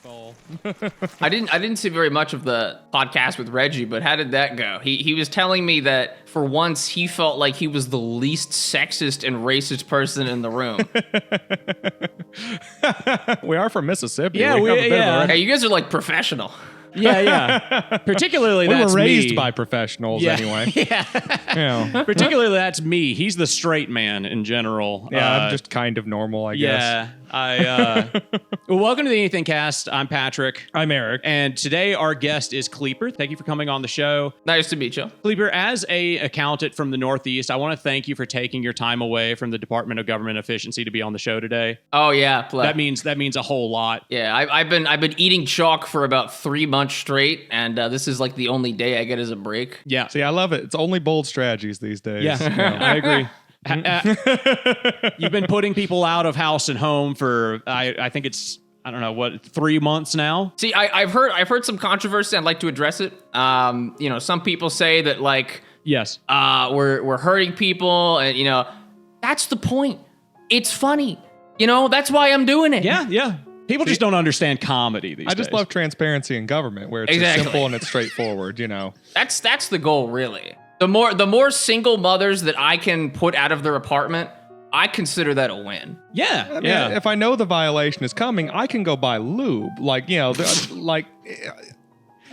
Skull. I didn't see very much of the podcast with Reggie, but how did that go? He was telling me that for once he felt like he was the least sexist and racist person in the room. We are from Mississippi. Yeah, Hey, you guys are like professional. Yeah. Particularly, we that's were raised me. by professionals Yeah. anyway. Yeah. Particularly, that's me. He's the straight man in general. Yeah, I'm just kind of normal, I guess. Yeah. Well, welcome to the AnythingCast. I'm Patrick. I'm Eric. And today our guest is Kleaper. Thank you for coming on the show. Nice to meet you. Kleaper, as a accountant from the Northeast, I want to thank you for taking your time away from the Department of Government Efficiency to be on the show today. Oh yeah, That means a whole lot. Yeah, I've been eating chalk for about 3 months straight, and this is like the only day I get as a break. Yeah. See, I love it. It's only bold strategies these days. Yeah, You know. I agree. You've been putting people out of house and home for I think it's 3 months now. See, I've heard some controversy. I'd like to address it. Some people say that like Yes. we're hurting people, and that's the point. It's funny. That's why I'm doing it. Yeah. People just don't understand comedy these days. I just love transparency in government where it's Exactly. just simple and it's straightforward, That's the goal, really. The more single mothers that I can put out of their apartment, I consider that a win. Yeah. I mean, if I know the violation is coming, I can go buy lube.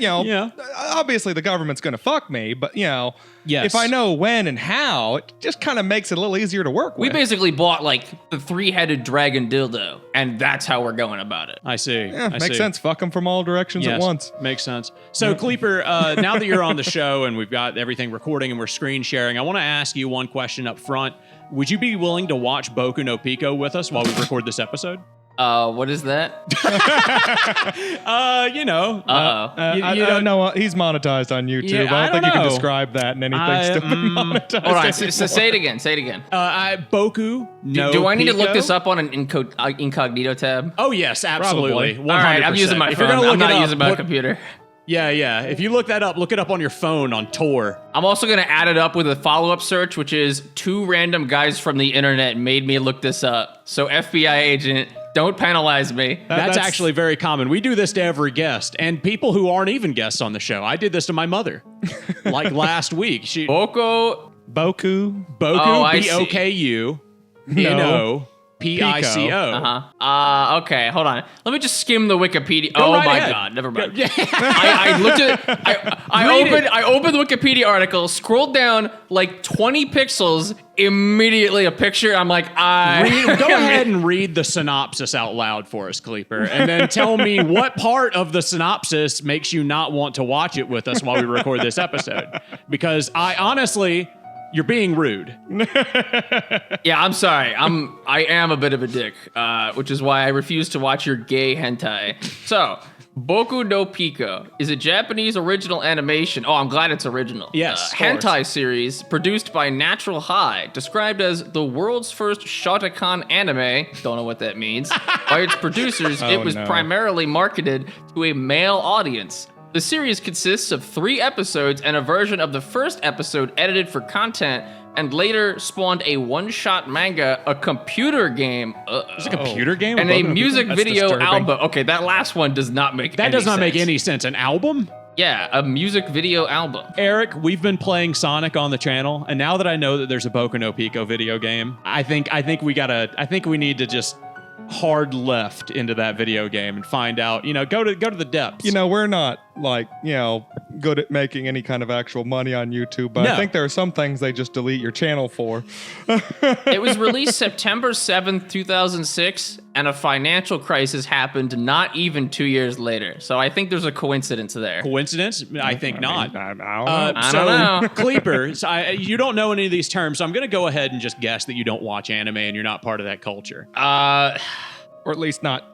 Obviously the government's going to fuck me, but Yes. if I know when and how, it just kind of makes it a little easier to work We with. basically bought like the 3-headed dragon dildo, and that's how we're going about it. I see. Yeah, I makes see. sense. Fuck them from all directions Yes, at once. Makes sense. So, Kleaper, now that you're on the show and we've got everything recording and we're screen sharing, I want to ask you one question up front. Would you be willing to watch Boku no Pico with us while we record this episode? What is that? You know. Uh-oh. You I don't- don't know. He's monetized on YouTube. Yeah, I I don't think don't you can know. describe that in anything still monetized. Hold on, so say it again. Say it again. Boku no Do I need to look Pico? this up on an incognito tab? Oh, yes, absolutely. Probably. 100%. All right, I'm using my If you're phone. gonna look I'm not it up, using my look- computer. Yeah. If you look that up, look it up on your phone on Tor. I'm also going to add it up with a follow-up search, which is 2 random guys from the internet made me look this up. So FBI agent, don't penalize me. That's actually very common. We do this to every guest and people who aren't even guests on the show. I did this to my mother, like last week. Boku. Boku. Oh, I see. Boku, No. Pico. Okay, hold on. Let me just skim the Wikipedia. Go Oh right my ahead. God, never mind. Yeah. I looked at I opened the Wikipedia article, scrolled down like 20 pixels, immediately a picture. I'm like, Go ahead and read the synopsis out loud for us, Kleaper, and then tell me what part of the synopsis makes you not want to watch it with us while we record this episode. Because I honestly, you're being rude. Yeah, I'm sorry. I am a bit of a dick, which is why I refuse to watch your gay hentai. So, Boku no Pico is a Japanese original animation. Oh, I'm glad it's original. Yes, of hentai series produced by Natural High, described as the world's first shotacon anime. Don't know what that means. By its producers, it was no. primarily marketed to a male audience. The series consists of 3 episodes and a version of the first episode edited for content, and later spawned a one-shot manga, a computer game, It's a computer game? and a music That's video disturbing. album. Okay, that last one does not make That any does not sense. make any sense. An album? Yeah, a music video album. Eric, we've been playing Sonic on the channel, and now that I know that there's a Boku no Pico video game, I think we need to just hard left into that video game and find out, go to the depths. We're not good at making any kind of actual money on YouTube, but No. I think there are some things they just delete your channel for. It was released September 7th, 2006, and a financial crisis happened not even 2 years later. So I think there's a coincidence there. Coincidence? I think not. I don't know. I don't know. Kleaper, you don't know any of these terms, so I'm going to go ahead and just guess that you don't watch anime and you're not part of that culture. Or at least not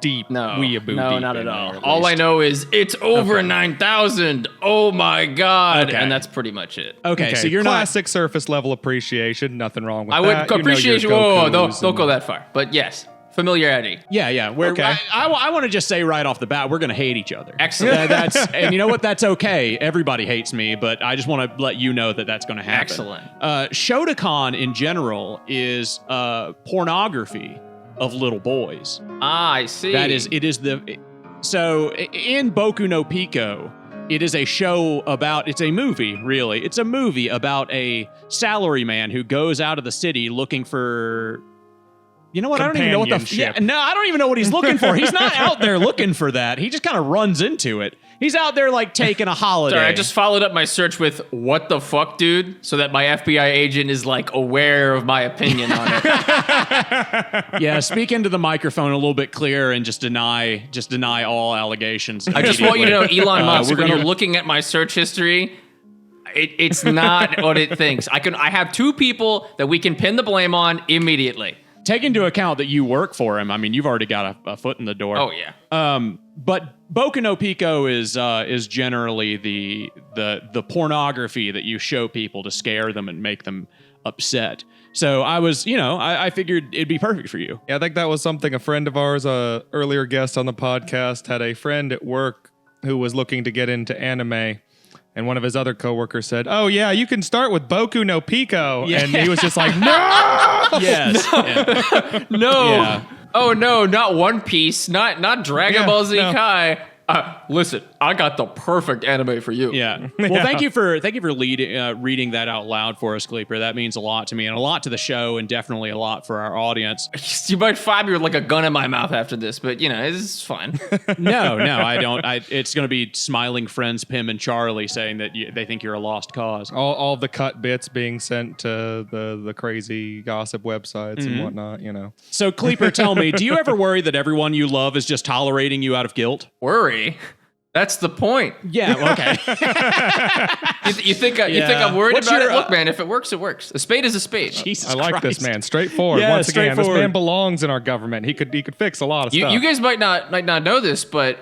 deep. No, weeaboo no, deep not in at all. there, All I least. know is it's over 9,000. Oh my God. Okay. And that's pretty much it. Okay, so you're classic surface level appreciation. Nothing wrong with I that. would appreciate you. Whoa, don't Gokus go and- that far. But yes, familiarity. Yeah. Okay. I want to just say right off the bat, we're going to hate each other. Excellent. And you know what? That's okay. Everybody hates me, but I just want to let you know that that's going to happen. Excellent. Shotacon in general is pornography of little boys. Ah, I see. That is, it is the So in Boku no Pico, it is a show about, it's a movie, really. It's a movie about a salaryman who goes out of the city looking for, you know what? I don't even know what I don't even know what he's looking for. He's not out there looking for that. He just kind of runs into it. He's out there like taking a holiday. Sorry, I just followed up my search with "what the fuck, dude," so that my FBI agent is like aware of my opinion on it. Yeah, speak into the microphone a little bit clearer and just deny all allegations. I just want you to know, Elon Musk, when you're looking at my search history, it's not what it thinks. I have 2 people that we can pin the blame on immediately. Take into account that you work for him. I mean, you've already got a foot in the door. Oh yeah. But Boku no Pico is generally the pornography that you show people to scare them and make them upset. So I figured it'd be perfect for you. Yeah, I think that was something a friend of ours, a earlier guest on the podcast, had a friend at work who was looking to get into anime. And one of his other coworkers said, "Oh yeah, you can start with Boku no Pico," and he was just like, "No, yes, no, yeah. no. Yeah. Oh no, not One Piece, not Dragon Ball Z Kai." Listen, I got the perfect anime for you. Yeah. Well, thank you for reading that out loud for us, Kleaper. That means a lot to me and a lot to the show, and definitely a lot for our audience. You might find me with like a gun in my mouth after this, but it's fine. No, I don't. It's going to be smiling friends Pim and Charlie saying that they think you're a lost cause. all the cut bits being sent to the crazy gossip websites and whatnot. So, Kleaper, tell me, do you ever worry that everyone you love is just tolerating you out of guilt? Worry? That's the point. Yeah, okay. You think I'm worried about it? Look, man, if it works, it works. A spade is a spade. Jesus I like Christ. this man. Straightforward. Yeah, Once again, this straightforward. man belongs in our government. He could fix a lot of stuff. You guys might not know this, but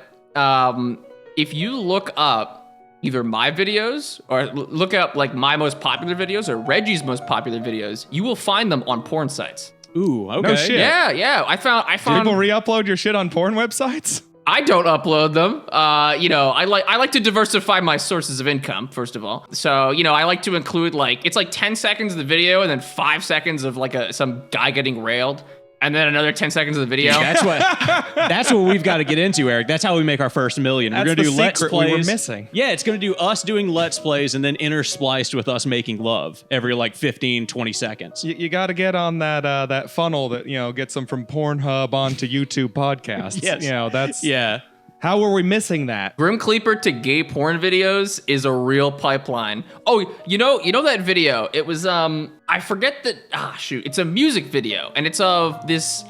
if you look up either my videos or look up like my most popular videos or Reggie's most popular videos, you will find them on porn sites. Ooh, okay. No shit. Yeah. I found People re-upload your shit on porn websites? I don't upload them. I like to diversify my sources of income, first of all. So, I like to include it's like 10 seconds of the video and then 5 seconds of some guy getting railed. And then another 10 seconds of the video. That's what we've got to get into, Eric. That's how we make our first million. We're going to do Let's Plays. We were missing. Yeah, it's going to do us doing Let's Plays and then interspliced with us making love every 15, 20 seconds. You got to get on that funnel that gets them from Pornhub onto YouTube podcasts. Yes. That's yeah. How were we missing that? Grim Kleaper to gay porn videos is a real pipeline. Oh, you know that video? It was I forget that. Shoot, it's a music video, and it's of this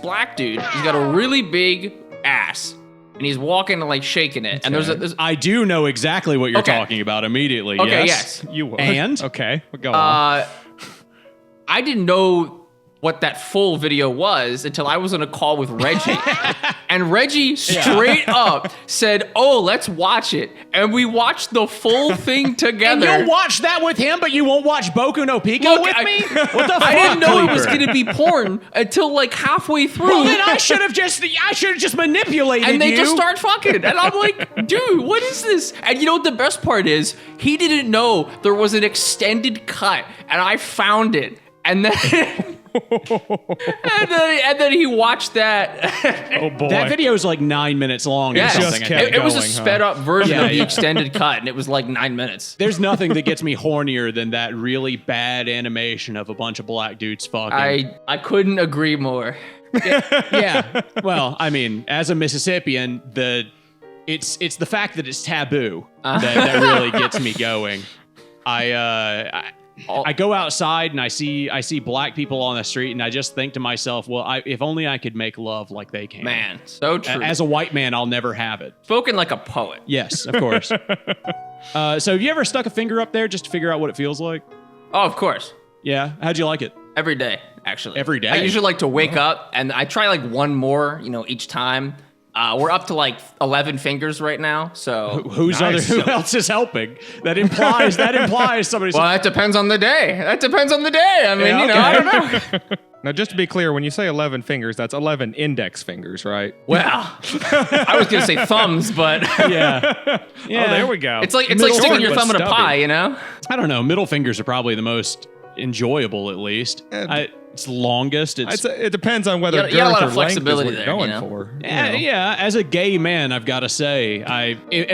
black dude. He's got a really big ass, and he's walking and shaking it. And there's I do know exactly what you're talking about immediately. Okay, yes. You would. And okay, go on. I didn't know what that full video was until I was on a call with Reggie. And Reggie straight up said, "Oh, let's watch it." And we watched the full thing together. And you'll watch that with him, but you won't watch Boku no Pico with me? What the fuck? I didn't know Kleaper? it was going to be porn until halfway through. Well, then I should have just manipulated and they you. just start fucking. And I'm like, dude, what is this? And you know what the best part is? He didn't know there was an extended cut, and I found it. And then and then he watched that. Oh boy. That video is 9 minutes long or something. Just kept It was a going, sped up version of the Yeah. extended cut, and it was 9 minutes. There's nothing that gets me hornier than that really bad animation of a bunch of black dudes fucking. I couldn't agree more. Yeah. Well, I mean, as a Mississippian, it's the fact that it's taboo that really gets me going. I go outside and I see black people on the street, and I just think to myself, well, if only I could make love like they can. Man, so true. As a white man, I'll never have it. Spoken like a poet. Yes, of course. So have you ever stuck a finger up there just to figure out what it feels like? Oh, of course. Yeah. How'd you like it? Every day, actually. Every day? I usually like to wake up, and I try one more, each time. We're up to 11 fingers right now, so Who else is helping? That implies somebody's. well, that depends on the day. I mean, Yeah, okay. I don't know. Now, just to be clear, when you say 11 fingers, that's 11 index fingers, right? Well, I was gonna say thumbs, but yeah. Oh, there we go. it's like Middle sticking finger your thumb in a stubby. pie, you know? I don't know. Middle fingers are probably the most enjoyable, at least. It's longest. It depends on whether You got a lot girth of or flexibility length is what there, you're you going know? for. Yeah, as a gay man, I've got to say,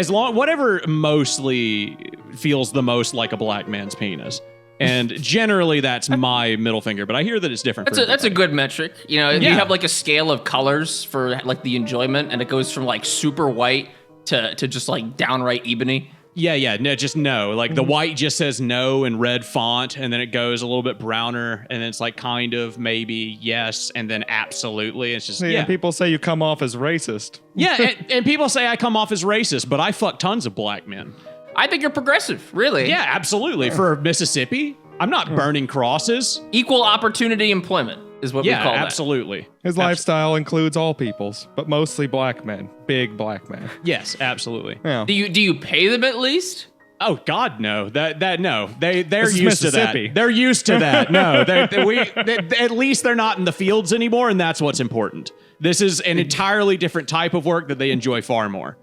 whatever mostly feels the most like a black man's penis. And generally that's my middle finger, but I hear that it's different. That's a good metric. You know, Yeah. you have like a scale of colors for like the enjoyment, and it goes from like super white to just like downright ebony. Yeah, no, just no. Like the white just says no in red font, and then it goes a little bit browner, and then it's like kind of, maybe, yes, and then absolutely. It's just, And people say you come off as racist. Yeah, and people say I come off as racist, but I fuck tons of black men. I think you're progressive, really. Yeah, absolutely. For Mississippi, I'm not burning crosses. Equal opportunity employment is what we call that. Absolutely. His lifestyle includes all peoples, but mostly black men. Big black men. Yes, absolutely. Yeah. Do you pay them at least? Oh God, no. No. They're This is used to that. Mississippi. They're used to that. No, at least they're not in the fields anymore, and that's what's important. This is an entirely different type of work that they enjoy far more.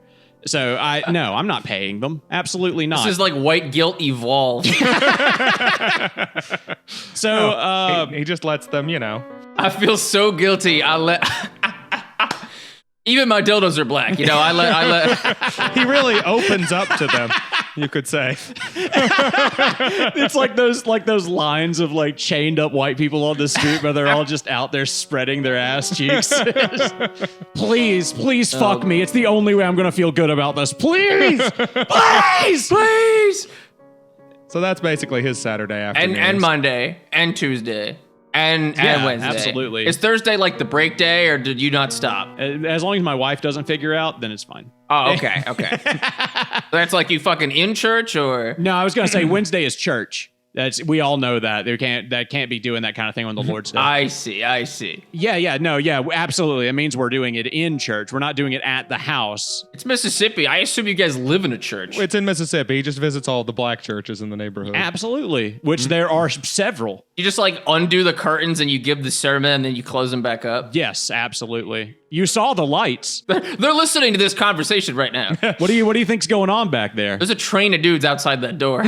So I'm not paying them. Absolutely not. This is like white guilt evolved. So he just lets them, I feel so guilty. Even my dildos are black. You know, I let. he really opens up to them, you could say. it's like those lines of like chained up white people on the street where they're all just out there spreading their ass cheeks. Please fuck me. It's the only way I'm gonna feel good about this. Please. So that's basically his Saturday afternoon. And Monday and Tuesday. And Wednesday. Absolutely. Is Thursday like the break day, or did you not stop? As long as my wife doesn't figure out, then it's fine. Oh, okay. That's like you fucking in church, or? No, I was gonna say Wednesday is church. We all know that. That can't be doing that kind of thing on the Lord's Day. I see. Yeah, absolutely. It means we're doing it in church. We're not doing it at the house. It's Mississippi. I assume you guys live in a church. It's in Mississippi. He just visits all the black churches in the neighborhood. Absolutely, which there are several. You just like undo the curtains and you give the sermon and then you close them back up. Yes, absolutely. You saw the lights. They're listening to this conversation right now. What do you think's going on back there? There's a train of dudes outside that door.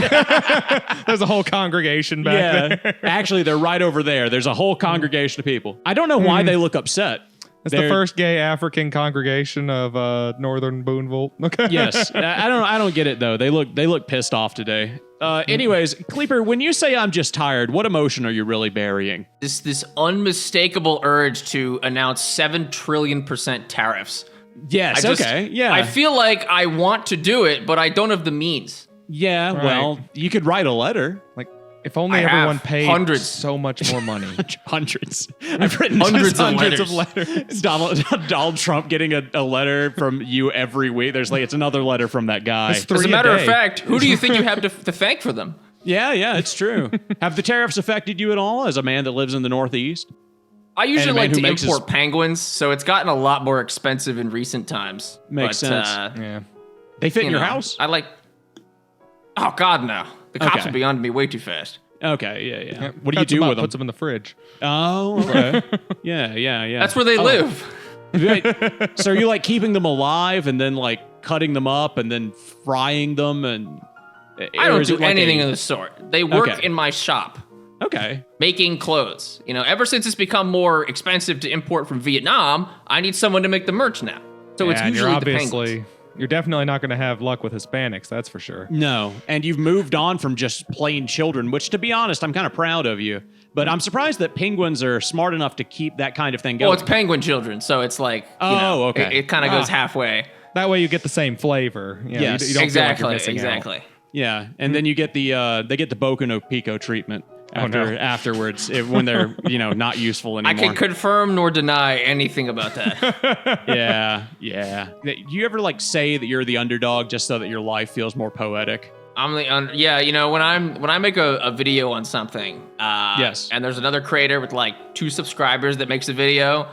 There's a whole congregation back there. Actually, they're right over there. There's a whole congregation of people. I don't know why they look upset. It's the first gay African congregation of northern Booneville. Okay. Yes, I don't get it though. They look pissed off today. Anyways, Kleaper, when you say I'm just tired, what emotion are you really burying? This unmistakable urge to announce 7 trillion% tariffs. Yes. Okay. Yeah. I feel like I want to do it, but I don't have the means. Yeah. Right. Well, you could write a letter. Like, if only I have everyone paid hundreds. so much more money. Hundreds. I've written Hundreds of of letters. Donald Trump getting a letter from you every week. It's another letter from that guy. It's As a 3 matter of day. fact, who do you think you have to thank for them? Yeah, it's true. Have the tariffs affected you at all as a man that lives in the Northeast? I usually like to makes import penguins, so it's gotten a lot more expensive in recent times. Makes But, sense. Yeah. They fit in your know, house? I like. Oh God, no! The cops Okay. will be on to me way too fast. Okay, yeah. What do you Cuts them do up, with them? Puts them in the fridge. Oh, okay. yeah. That's where they live. Wait, so are you like keeping them alive and then like cutting them up and then frying them and? I don't do anything of the sort. They work Okay. in my shop Okay. making clothes. You know, ever since it's become more expensive to import from Vietnam, I need someone to make the merch now. So it's and usually you're the penguins. you're definitely not going to have luck with Hispanics, that's for sure. No, and you've moved on from just plain children, which to be honest, I'm kind of proud of you. But I'm surprised that penguins are smart enough to keep that kind of thing going. Well, it's penguin children, so it's like, okay. it kind of goes halfway. That way you get the same flavor. You know, Yes. you don't feel like Exactly, you're missing out. exactly. Yeah, and then you get they get the Boku no Pico treatment afterwards when they're not useful I anymore. can confirm nor deny anything about that. Yeah. Do you ever like say that you're the underdog just so that your life feels more poetic? I'm the when I make a video on something, Yes. and there's another creator with like 2 subscribers that makes a video,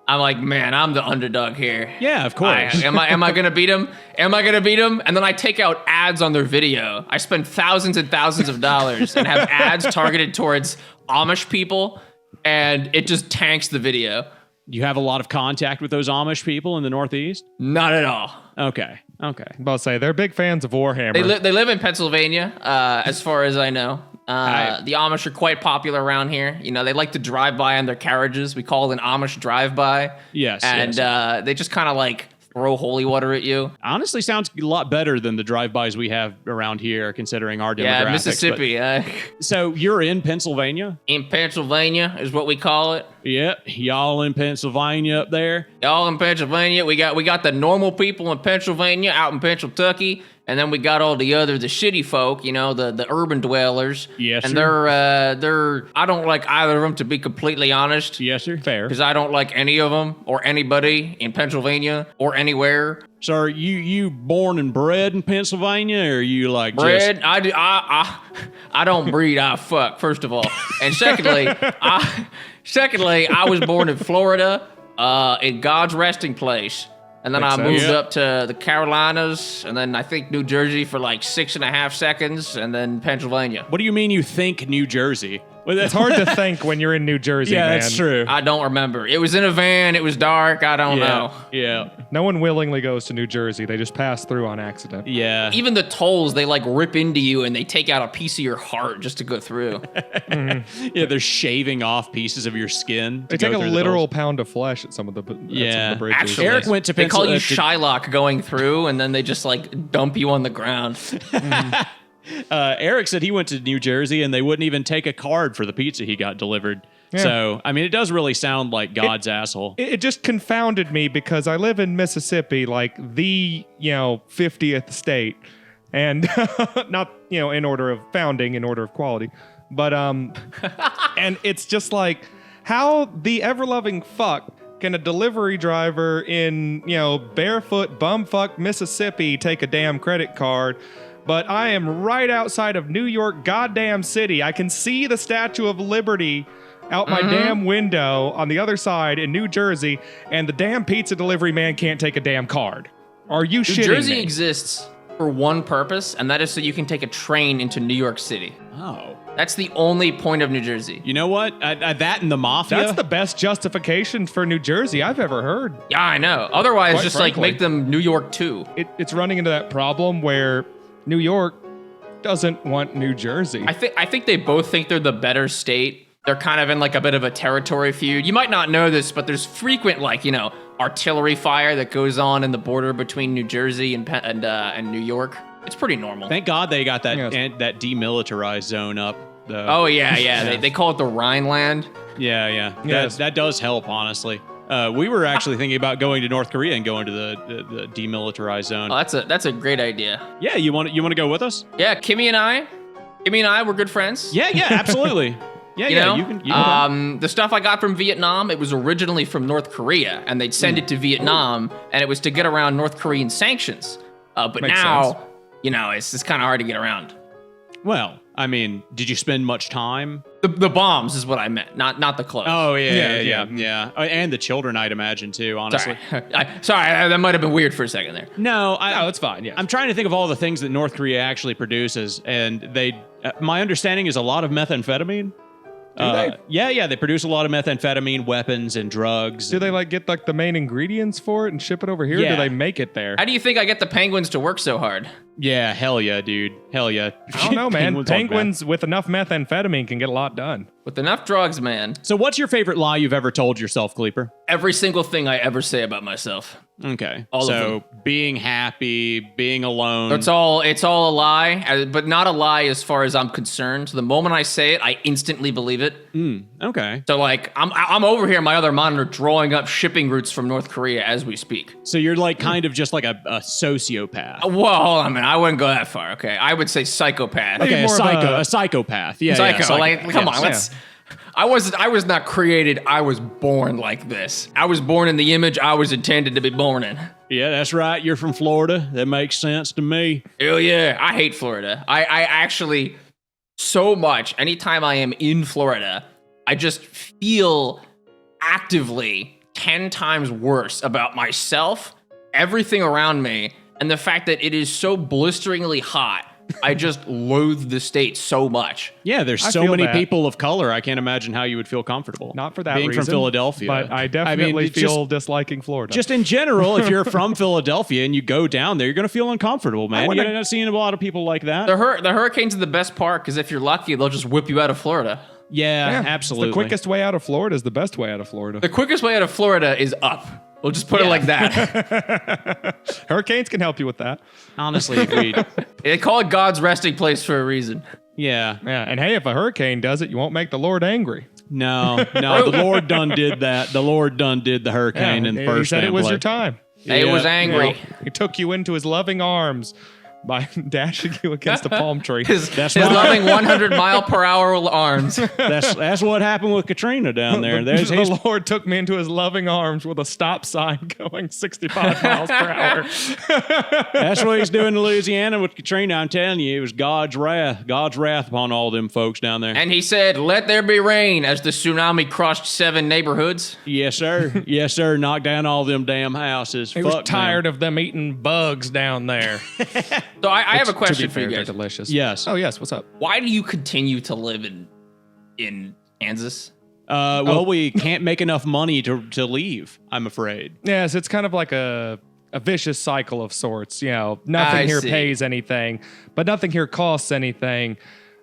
I'm like, man, I'm the underdog here. Yeah, of course. Am I gonna beat him? Am I gonna beat him? And then I take out ads on their video. I spend thousands and thousands of dollars and have ads targeted towards Amish people, and it just tanks the video. You have a lot of contact with those Amish people in the Northeast? Not at all. Okay. I'm about to say, they're big fans of Warhammer. They live in Pennsylvania, as far as I know. The Amish are quite popular around here. You know, they like to drive by on their carriages. We call it an Amish drive-by. Yes. And they just kind of like throw holy water at you. Honestly, sounds a lot better than the drive-bys we have around here, considering our demographics. Yeah, Mississippi. So you're in Pennsylvania? In Pennsylvania is what we call it. Yep. Y'all in Pennsylvania up there? Y'all in Pennsylvania. We got the normal people in Pennsylvania out in Pennsylvania. And then we got all the shitty folk, you know, the urban dwellers. Yes, and sir. they're I don't like either of them, to be completely honest. Yes, sir. Fair. Because I don't like any of them or anybody in Pennsylvania or anywhere. So are you born and bred in Pennsylvania, or are you like Bred? I don't breed. I fuck. First of all, and secondly, I was born in Florida, in God's resting place. And then I moved up to the Carolinas, and then I think New Jersey for like 6.5 seconds, and then Pennsylvania. What do you mean you think New Jersey? Well, it's hard to think when you're in New Jersey, man. Yeah, that's true. I don't remember. It was in a van. It was dark. I don't know. Yeah. No one willingly goes to New Jersey. They just pass through on accident. Yeah. Even the tolls, they like rip into you and they take out a piece of your heart just to go through. Yeah, they're shaving off pieces of your skin. They take a literal pound of flesh at some of the bridges. Actually, Eric went to they call you Pennsylvania. Shylock going through, and then they just like dump you on the ground. Eric said he went to New Jersey and they wouldn't even take a card for the pizza he got delivered. Yeah. So, I mean, it does really sound like God's asshole. It just confounded me because I live in Mississippi, like the 50th state, and not in order of founding, in order of quality, but and it's just like how the ever-loving fuck can a delivery driver in barefoot bumfuck Mississippi take a damn credit card? But I am right outside of New York goddamn city. I can see the Statue of Liberty out my damn window on the other side in New Jersey, and the damn pizza delivery man can't take a damn card. Are you shitting me? New Jersey exists for one purpose, and that is so you can take a train into New York City. Oh. That's the only point of New Jersey. You know what? That and the mafia. That's the best justification for New Jersey I've ever heard. Yeah, I know. Otherwise, Quite just frankly. like make them New York too. It's running into that problem where New York doesn't want New Jersey. I think they both think they're the better state. They're kind of in like a bit of a territory feud. You might not know this, but there's frequent artillery fire that goes on in the border between New Jersey and New York. It's pretty normal. Thank God they got that Yes. that demilitarized zone up. Though. Oh yeah. They call it the Rhineland. Yeah. Yes. That does help, honestly. We were actually thinking about going to North Korea and going to the demilitarized zone. Oh, that's a great idea. Yeah, you want to go with us? Yeah, Kimmy and I, we're good friends. Yeah, absolutely. Yeah, You know, you can. the stuff I got from Vietnam, it was originally from North Korea, and they'd send it to Vietnam, and it was to get around North Korean sanctions. But Makes now, it's kind of hard to get around. Well, I mean, did you spend much time? The bombs is what I meant, not the clothes. Oh yeah. Yeah. And the children, I'd imagine too. Honestly, sorry, that might have been weird for a second there. no, it's fine. Yeah. I'm trying to think of all the things that North Korea actually produces, and they. My understanding is a lot of methamphetamine. Do they? Yeah, they produce a lot of methamphetamine, weapons, and drugs. Do they get the main ingredients for it and ship it over here? Or Yeah. do they make it there? How do you think I get the penguins to work so hard? Yeah, hell yeah, dude. Hell yeah. I don't know, man. Penguins on Penguins with enough methamphetamine can get a lot done. With enough drugs, man. So what's your favorite lie you've ever told yourself, Kleaper? Every single thing I ever say about myself. Okay. All of so being happy, being alone. It's all a lie, but not a lie as far as I'm concerned. The moment I say it, I instantly believe it. Okay. So I'm over here on my other monitor drawing up shipping routes from North Korea as we speak. So you're kind of just like a sociopath. Well, hold on, man. I wouldn't go that far. Okay, I would say psychopath. Okay, more of a psychopath. Yeah, Psycho. yeah, Come yes. on, let's. I was not created. I was born like this. I was born in the image I was intended to be born in. Yeah, that's right. You're from Florida. That makes sense to me. Hell yeah, I hate Florida. I actually so much. Anytime I am in Florida, I just feel actively 10 times worse about myself, everything around me, and the fact that it is so blisteringly hot I just loathe the state so much. Yeah, there's I so feel many that. people of color. I can't imagine how you would feel comfortable. Not for that being reason. from Philadelphia. But I definitely feel disliking Florida. Just in general, if you're from Philadelphia and you go down there, you're going to feel uncomfortable, man. You're not seeing a lot of people like that. The hurricanes are the best part because if you're lucky, they'll just whip you out of Florida. Yeah, absolutely. The quickest way out of Florida is the best way out of Florida. The quickest way out of Florida is up. We'll just put it like that. Hurricanes can help you with that. Honestly, agreed. They call it God's resting place for a reason. Yeah. Yeah, and hey, if a hurricane does it, you won't make the Lord angry. No, the Lord done did that. The Lord done did the hurricane in the first He said it was place. your time. He was angry. Yeah. He took you into his loving arms by dashing you against a palm tree. His That's loving 100-mile-per-hour arms. That's what happened with Katrina down there. The Lord took me into his loving arms with a stop sign going 65 miles per hour. That's what he's doing in Louisiana with Katrina. I'm telling you, it was God's wrath upon all them folks down there. And he said, "Let there be rain," as the tsunami crushed 7 neighborhoods. Yes, sir. Yes, sir. Knocked down all them damn houses. He was tired of them eating bugs down there. So I have a To question be for you fair, guys. they're delicious. Yes. Oh, yes. What's up? Why do you continue to live in Kansas? Well, we can't make enough money to leave, I'm afraid. Yes, it's kind of like a vicious cycle of sorts. You know, I nothing here see. pays anything, but nothing here costs anything.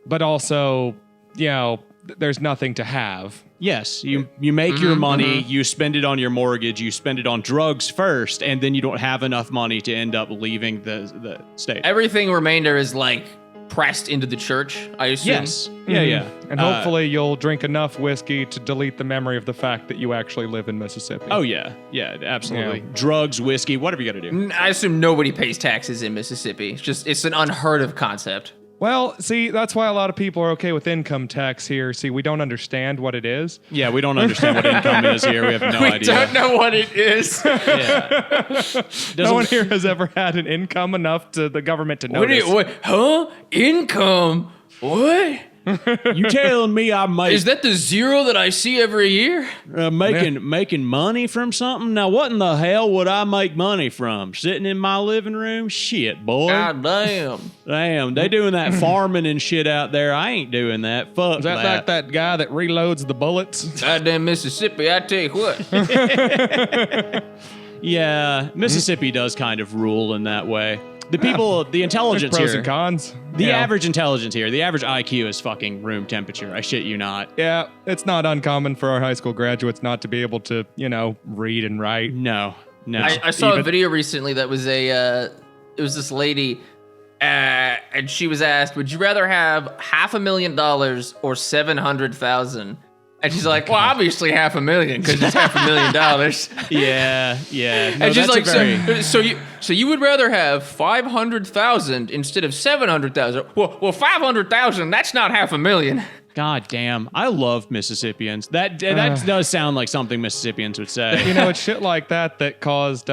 But also, you know, there's nothing to have. Yes, you make your money, you spend it on your mortgage, you spend it on drugs first, and then you don't have enough money to end up leaving the state. Everything remainder is like pressed into the church, I assume. Yes. Yeah. And hopefully you'll drink enough whiskey to delete the memory of the fact that you actually live in Mississippi. Oh, yeah. Yeah, absolutely. Yeah. Drugs, whiskey, whatever you got to do. I assume nobody pays taxes in Mississippi. It's an unheard of concept. Well, see, that's why a lot of people are okay with income tax here. See, we don't understand what it is. Yeah, we don't understand what income is here. We have no We idea. don't know what it is. Yeah. No one here has ever had an income enough to the government to notice. Huh? Income? What? You telling me I make Is that the zero that I see every year? making money from something? Now, what in the hell would I make money from? Sitting in my living room? Shit, boy. God damn. Damn, they doing that farming and shit out there. I ain't doing that. Fuck Is that like that guy that reloads the bullets? Goddamn Mississippi, I tell you what. Yeah, Mississippi does kind of rule in that way. The people, the intelligence Pros here, and cons. the Yeah. average intelligence here, the average IQ is fucking room temperature. I shit you not. Yeah, it's not uncommon for our high school graduates not to be able to, you know, read and write. No. I saw a video recently that was it was this lady, and she was asked, would you rather have $500,000 or 700,000? And she's like, well, obviously $500,000 because it's $500,000. Yeah. No, And she's that's like, a very- so you would rather have 500,000 instead of 700,000? Well, 500,000, that's not $500,000. God damn, I love Mississippians. That does sound like something Mississippians would say. You know, it's shit like that that caused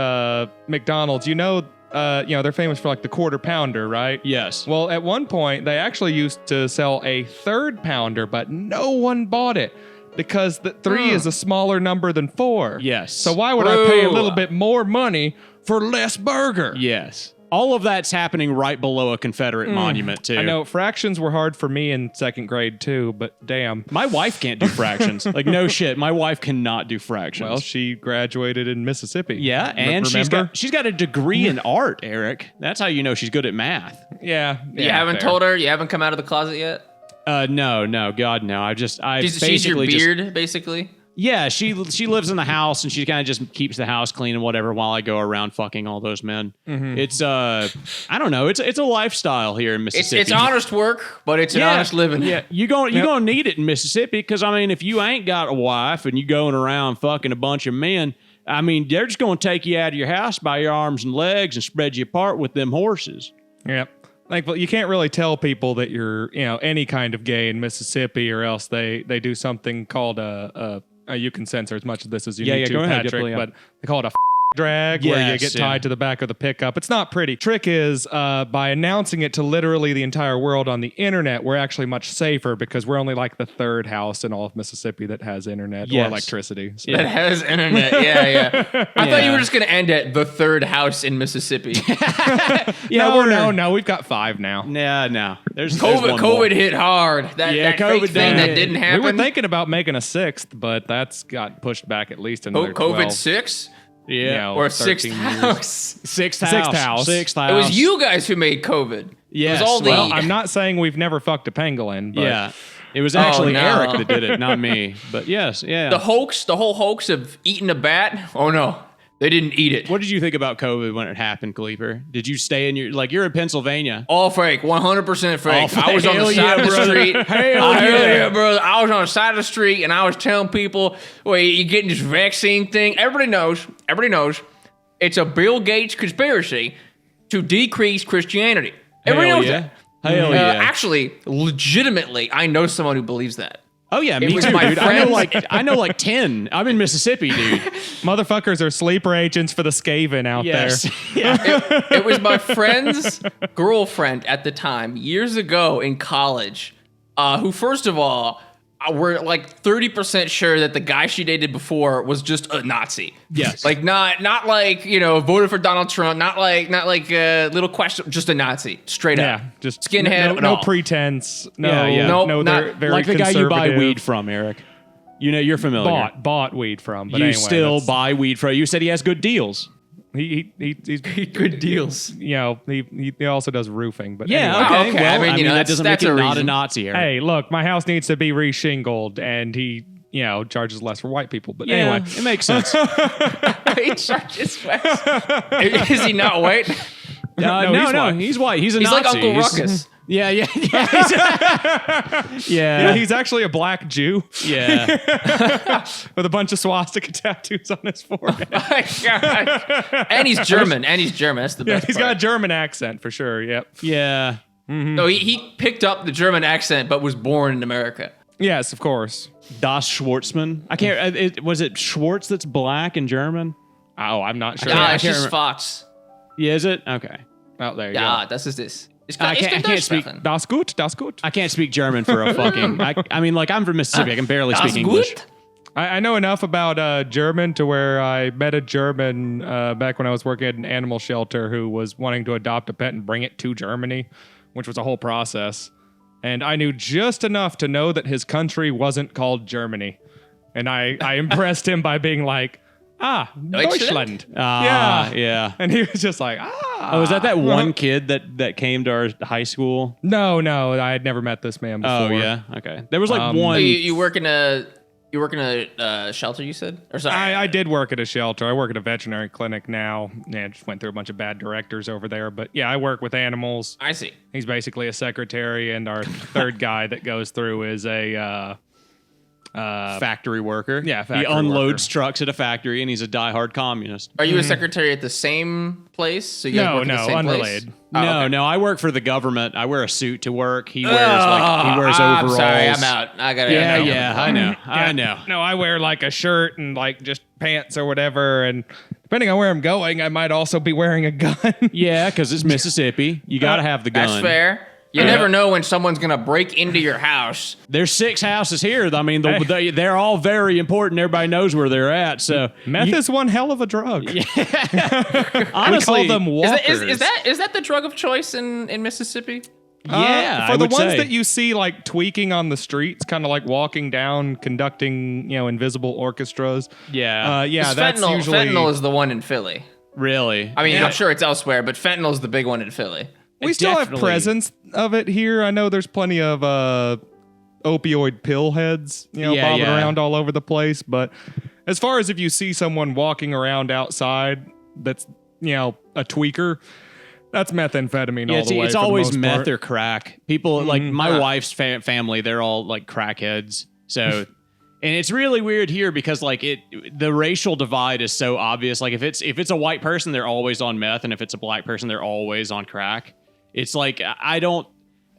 McDonald's. You know, they're famous for like the quarter pounder, right? Yes. Well, at one point, they actually used to sell a third pounder, but no one bought it because the 3 is a smaller number than 4. Yes. So why would I pay a Whoa. little bit more money for less burger? Yes. All of that's happening right below a Confederate monument too. I know fractions were hard for me in 2nd grade too, but damn. My wife can't do fractions. Like no shit, my wife cannot do fractions. Well, she graduated in Mississippi. yeah, and Remember? she's got a degree in art, Eric. That's how you know she's good at math. Yeah. You haven't told her? You haven't come out of the closet yet? No, God, no. I She's your basically just beard, basically? yeah. She lives in the house and she kind of just keeps the house clean and whatever while I go around fucking all those men. It's I don't know. It's a lifestyle here in Mississippi. It's honest work, but it's an honest living. Yeah, you're gonna need it in Mississippi because I mean, if you ain't got a wife and you going around fucking a bunch of men, I mean, they're just gonna take you out of your house by your arms and legs and spread you apart with them horses. Yep. Like, well, you can't really tell people that you're, any kind of gay in Mississippi, or else they do something called you can censor as much of this as you need to, go ahead, Patrick, yeah. but they call it a drag where you Yes, get yeah. tied to the back of the pickup. It's not pretty. Trick is by announcing it to literally the entire world on the internet, we're actually much safer because we're only like the third house in all of Mississippi that has internet or Yes. electricity. So. That has internet. Yeah. I thought you were just going to end at the third house in Mississippi. No, we've got 5 now. No. There's one more. COVID hit hard. That COVID fake thing that did. didn't We happen. were thinking about making a 6th, but that's got pushed back at least another 12. COVID 6 Yeah. You know, or 13 6th years. house. Sixth house. house. Sixth house. It was you guys who made COVID. Yes. It was all the. Well, I'm not saying we've never fucked a pangolin, but Yeah. It was actually no. Eric that did it, not me. But yes, yeah. the whole hoax of eating a bat. Oh no, they didn't eat it. What did you think about COVID when it happened, Kleaper? Did you stay in you're in Pennsylvania? All fake, 100% fake. All fake. I was on the Hell side yeah, of the brother. street. Hell yeah. Brother. I was on the side of the street and I was telling people, well, you're getting this vaccine thing. Everybody knows it's a Bill Gates conspiracy to decrease Christianity. Everybody knows that. Hell yeah. Actually, legitimately, I know someone who believes that. Oh yeah, me was too, my dude. friends. I know like 10. I'm in Mississippi, dude. motherfuckers are sleeper agents for the Skaven out Yes. there. Yeah. It was my friend's girlfriend at the time, years ago in college, who, first of all, were like 30% sure that the guy she dated before was just a Nazi. Yes. Like not like, voted for Donald Trump, not like little question, just a Nazi, straight up. Yeah, just Skinhead and no all. pretense. No, Yeah. Nope, no, not- they're very Like the guy you buy conservative. weed from, Eric. You're familiar. Bought weed from, but You anyway, still that's- buy weed from. You said he has good deals. he's Good deals. he also does roofing, but Yeah. anyway. Okay. okay. Well, I mean, that that's- doesn't make that's it a not a reason. Nazi, Eric. Hey, look, my house needs to be reshingled, and he charges less for white people. But Yeah, anyway, it makes sense. He charges West. Is he not white? No, he's white. He's white. He's a He's Nazi. like Uncle Ruckus. Yeah. yeah, he's actually a black Jew Yeah. with a bunch of swastika tattoos on his forehead. My God. And he's German. That's the Yeah, best he's part. got a German accent for sure. Yep. Yeah. No, he picked up the German accent, but was born in America. Yes, of course. Das Schwartzman. I can't. Was it Schwartz that's black in German? Oh, I'm not sure. Ah, it's can't just remember. Fox. Yeah, is it? Okay. Oh, there you Ja, go. das ist es. Ich I can't speak. Das gut, das gut. I can't speak German for a fucking. I mean, like I'm from Mississippi. I can barely Das speak English. gut? I know enough about German to where I met a German back when I was working at an animal shelter who was wanting to adopt a pet and bring it to Germany, which was a whole process. And I knew just enough to know that his country wasn't called Germany. And I impressed him by being like, Deutschland. Yeah. And he was just like, Oh, was that one kid that came to our high school? No, I had never met this man before. Oh yeah. Okay. There was like Um, one. You work in a shelter, you said? Or sorry. I did work at a shelter. I work at a veterinary clinic now. Yeah, just went through a bunch of bad directors over there. But yeah, I work with animals. I see. He's basically a secretary, and our third guy that goes through is a factory worker. Yeah, factory he unloads worker. trucks at a factory, and he's a diehard communist. Are you a secretary at the same place? So you guys work at the same unrelated. Place? Oh, No, okay. no, I work for the government. I wear a suit to work. He wears overalls. I'm sorry, I'm out. I gotta. Yeah, I know. I Yeah. know. No, I wear like a shirt and like just pants or whatever, and depending on where I'm going, I might also be wearing a gun. Yeah, because it's Mississippi. You got to have the gun. That's fair. You never know when someone's gonna break into your house. There's 6 houses here. I mean, they're all very important. Everybody knows where they're at. So Meth is one hell of a drug. honestly, we call them walkers. Is that the drug of choice in Mississippi? yeah, for I the would ones say. that you see like tweaking on the streets, kind of like walking down, conducting, invisible orchestras. Yeah. Yeah, that's usually Fentanyl is the one in Philly. really. I mean, I'm sure it's elsewhere, but fentanyl is the big one in Philly. we still have definitely- presence of it here. I know there's plenty of opioid pill heads, Yeah, bobbing yeah. around all over the place. But as far as if you see someone walking around outside that's, a tweaker, that's methamphetamine all the way. It's for the always most meth part. or crack. People like my wife's family, they're all like crackheads. So, and it's really weird here because like the racial divide is so obvious. Like if it's a white person, they're always on meth, and if it's a black person, they're always on crack. It's like I don't.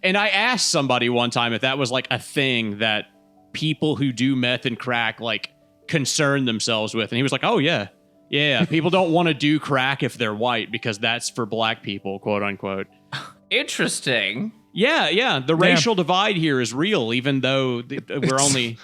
And I asked somebody one time if that was like a thing that people who do meth and crack like concern themselves with, and he was like, "Oh yeah." Yeah, people don't want to do crack if they're white because that's for black people, quote unquote. Interesting. Yeah. The racial divide here is real, even though we're only...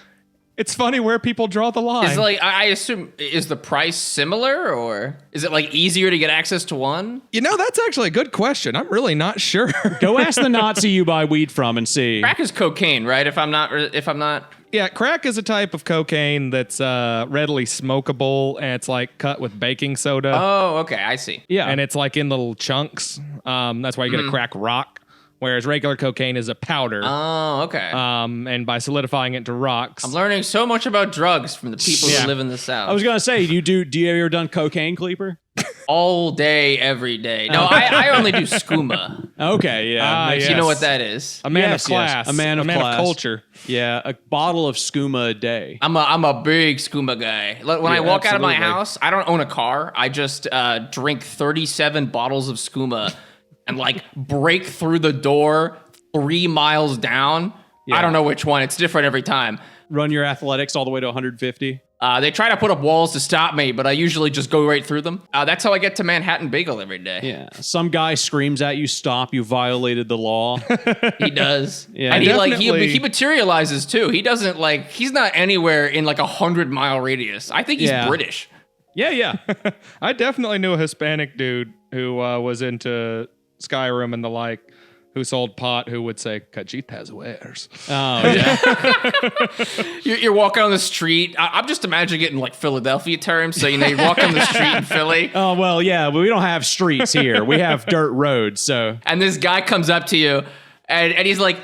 It's funny where people draw the line. Is like I assume, is the price similar, or is it like easier to get access to one? That's actually a good question. I'm really not sure. Go ask the Nazi you buy weed from and see. Crack is cocaine, right? If I'm not. Yeah, crack is a type of cocaine that's readily smokable, and it's like cut with baking soda. Oh, okay, I see. Yeah. And it's like in little chunks. That's why you get a crack rock. Whereas regular cocaine is a powder. Oh, okay. And by solidifying it to rocks. I'm learning so much about drugs from the people who live in the South. I was going to say, do you ever done cocaine, Kleaper? All day, every day. No, I only do skooma. Okay, yeah. Yes. You know what that is? A man Yes, of class. yes. A man of class. culture. Yeah, a bottle of skooma a day. I'm a big skooma guy. When I walk out of my absolutely. house, I don't own a car. I just drink 37 bottles of skooma and like break through the door 3 miles down. Yeah. I don't know which one. It's different every time. Run your athletics all the way to 150. They try to put up walls to stop me, but I usually just go right through them. That's how I get to Manhattan Bagel every day. Yeah. Some guy screams at you, stop, you violated the law. He does. Yeah. And Definitely. he materializes too. He doesn't he's not anywhere in like 100-mile radius. I think he's Yeah. British. Yeah. I definitely knew a Hispanic dude who was into Skyrim and the like, who sold pot, who would say, Cajitas wares. Oh, yeah. You're walking on the street. I'm just imagining it in like Philadelphia terms. So, you walk on the street in Philly, Oh, well, yeah, but we don't have streets here. We have dirt roads, so. and this guy comes up to you, and he's like,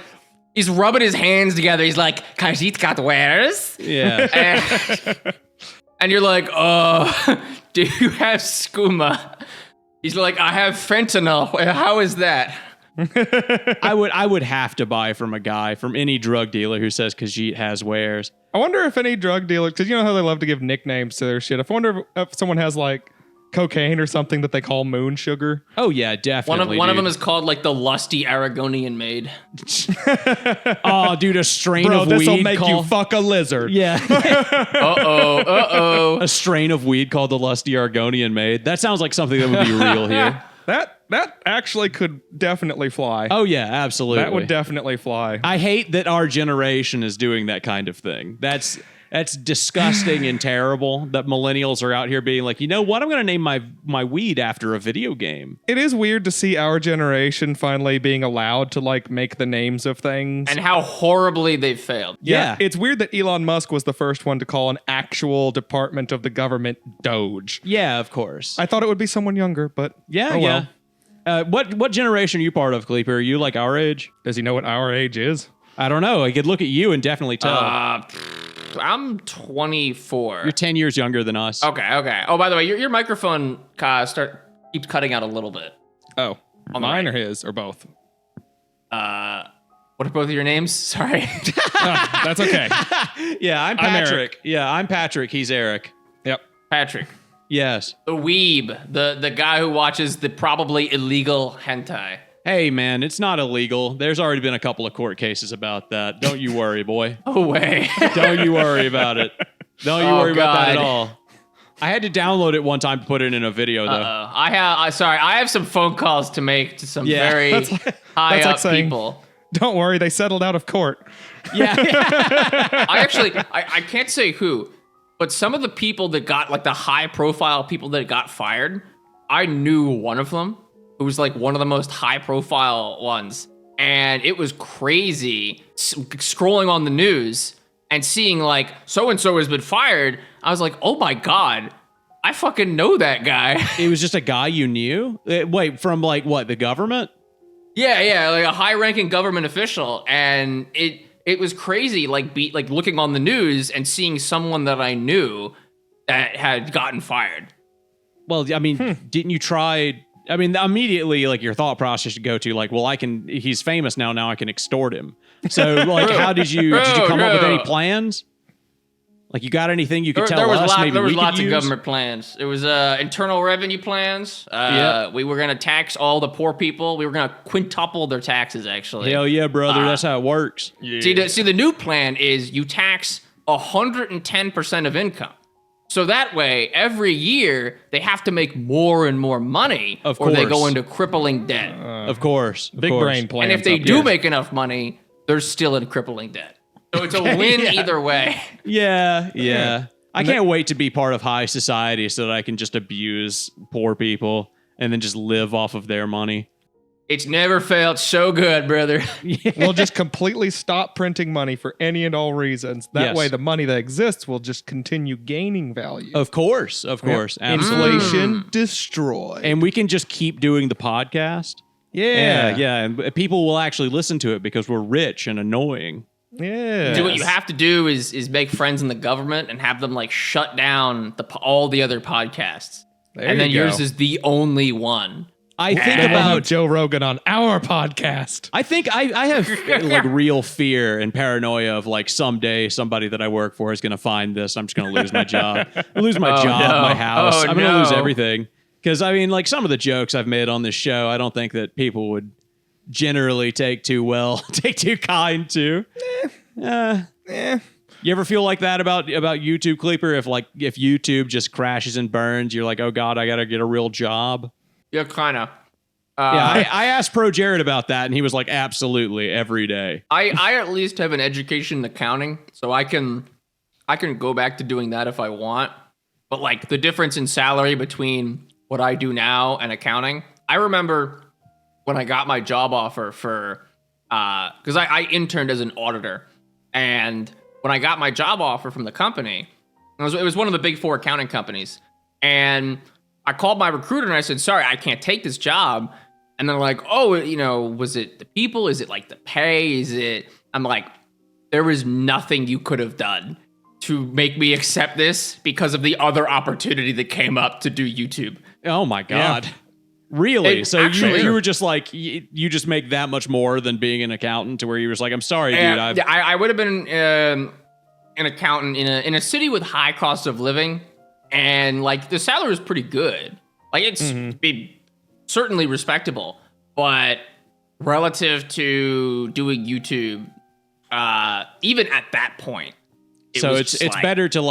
he's rubbing his hands together. He's like, Cajitas wares? Yeah. And you're like, do you have skooma? He's like, I have fentanyl. How is that? I would have to buy from any drug dealer who says Khajiit has wares. I wonder if any drug dealer, because you know how they love to give nicknames to their shit. I wonder if someone has like cocaine or something that they call moon sugar. Oh, yeah, definitely. One of them is called like the lusty Aragonian maid. Oh, dude, a strain Bro, of weed this'll make you called... fuck a lizard. Yeah. Uh-oh. A strain of weed called the Lusty Argonian Maid. That sounds like something that would be real here. That actually could definitely fly. Oh, yeah, absolutely. That would definitely fly. I hate that our generation is doing that kind of thing. That's disgusting and terrible that millennials are out here being like, you know what? I'm going to name my weed after a video game. It is weird to see our generation finally being allowed to like make the names of things. And how horribly they've failed. Yeah. It's weird that Elon Musk was the first one to call an actual department of the government Doge. Yeah, of course. I thought it would be someone younger, but yeah, oh well. yeah. What generation are you part of, Kleaper? Are you like our age? Does he know what our age is? I don't know. I could look at you and definitely tell. I'm 24. You're 10 years younger than us. Okay. Oh, by the way, your microphone keeps cutting out a little bit. Oh, mine or his or both? What are both of your names? Sorry. That's okay. Yeah, I'm I'm Patrick. Eric. Yeah, I'm Patrick. He's Eric. Yep. Patrick. Yes. The weeb. The guy who watches the probably illegal hentai. Hey, man, it's not illegal. There's already been a couple of court cases about that. Don't you worry, boy. Oh, way. Don't you worry about it. Don't you Oh, worry about that at God. all. I had to download it one time to put it in a video, though. I have some phone calls to make to some Yeah, very that's high like up saying- people. Don't worry, they settled out of court. Yeah. I can't say who, but some of the people that got like the high profile people that got fired, I knew one of them who was like one of the most high profile ones. And it was crazy scrolling on the news and seeing like so-and-so has been fired. I was like, oh my God, I fucking know that guy. It was just a guy you knew? Wait, from like what, the government? Yeah, like a high-ranking government official, and it was crazy, like looking on the news and seeing someone that I knew that had gotten fired. Well, I mean, didn't you try... I mean, immediately, like, your thought process should go to, like, well, he's famous now I can extort him. So, like, how did you come up with any plans? Like, you got anything you could tell us? Maybe there was we could lots of use? government plans. It was internal revenue plans. Yep. We were going to tax all the poor people. We were going to quintuple their taxes, actually. Hell yeah, brother. That's how it works. See, the new plan is you tax 110% of income. So that way, every year, they have to make more and more money, Of or they course. go into crippling debt. Of course. Big brain plans. And if they up do here. make enough money, they're still in crippling debt. So it's a win either way. Yeah. I can't wait to be part of high society so that I can just abuse poor people and then just live off of their money. It's never felt so good, brother. We'll just completely stop printing money for any and all reasons. That Yes. way, the money that exists will just continue gaining value. Of course. Absolutely. Inflation destroyed. And we can just keep doing the podcast. Yeah. And people will actually listen to it because we're rich and annoying. Yeah. So what you have to do is make friends in the government and have them like shut down all the other podcasts. There and then you go. yours is the only one. I think Then we'll have about Joe Rogan on our podcast. I think I have like real fear and paranoia of like someday somebody that I work for is going to find this. I'm just going to lose my job, lose my Oh, job, no. my house. Oh, I'm going to lose no. everything. Because I mean, like some of the jokes I've made on this show, I don't think that people would generally take too kind to. You ever feel like that about YouTube, Kleaper? If YouTube just crashes and burns, you're like, oh God, I got to get a real job. Yeah, kind of. Yeah, I asked Pro Jared about that, and he was like, absolutely, every day. I at least have an education in accounting, so I can go back to doing that if I want. But like the difference in salary between what I do now and accounting, I remember when I got my job offer for because I interned as an auditor, and when I got my job offer from the company, it was one of the big 4 accounting companies, and I called my recruiter and I said, sorry, I can't take this job. And they're like, oh, was it the people? Is it like the pay? I'm like, there was nothing you could have done to make me accept this because of the other opportunity that came up to do YouTube. Oh my God. Really? So actually- you were just like, you just make that much more than being an accountant to where you were just like, I'm sorry, dude. And I would have been an accountant in a city with high cost of living. And like the salary was pretty good. Like it's certainly respectable, but relative to doing YouTube, even at that point, so it's better to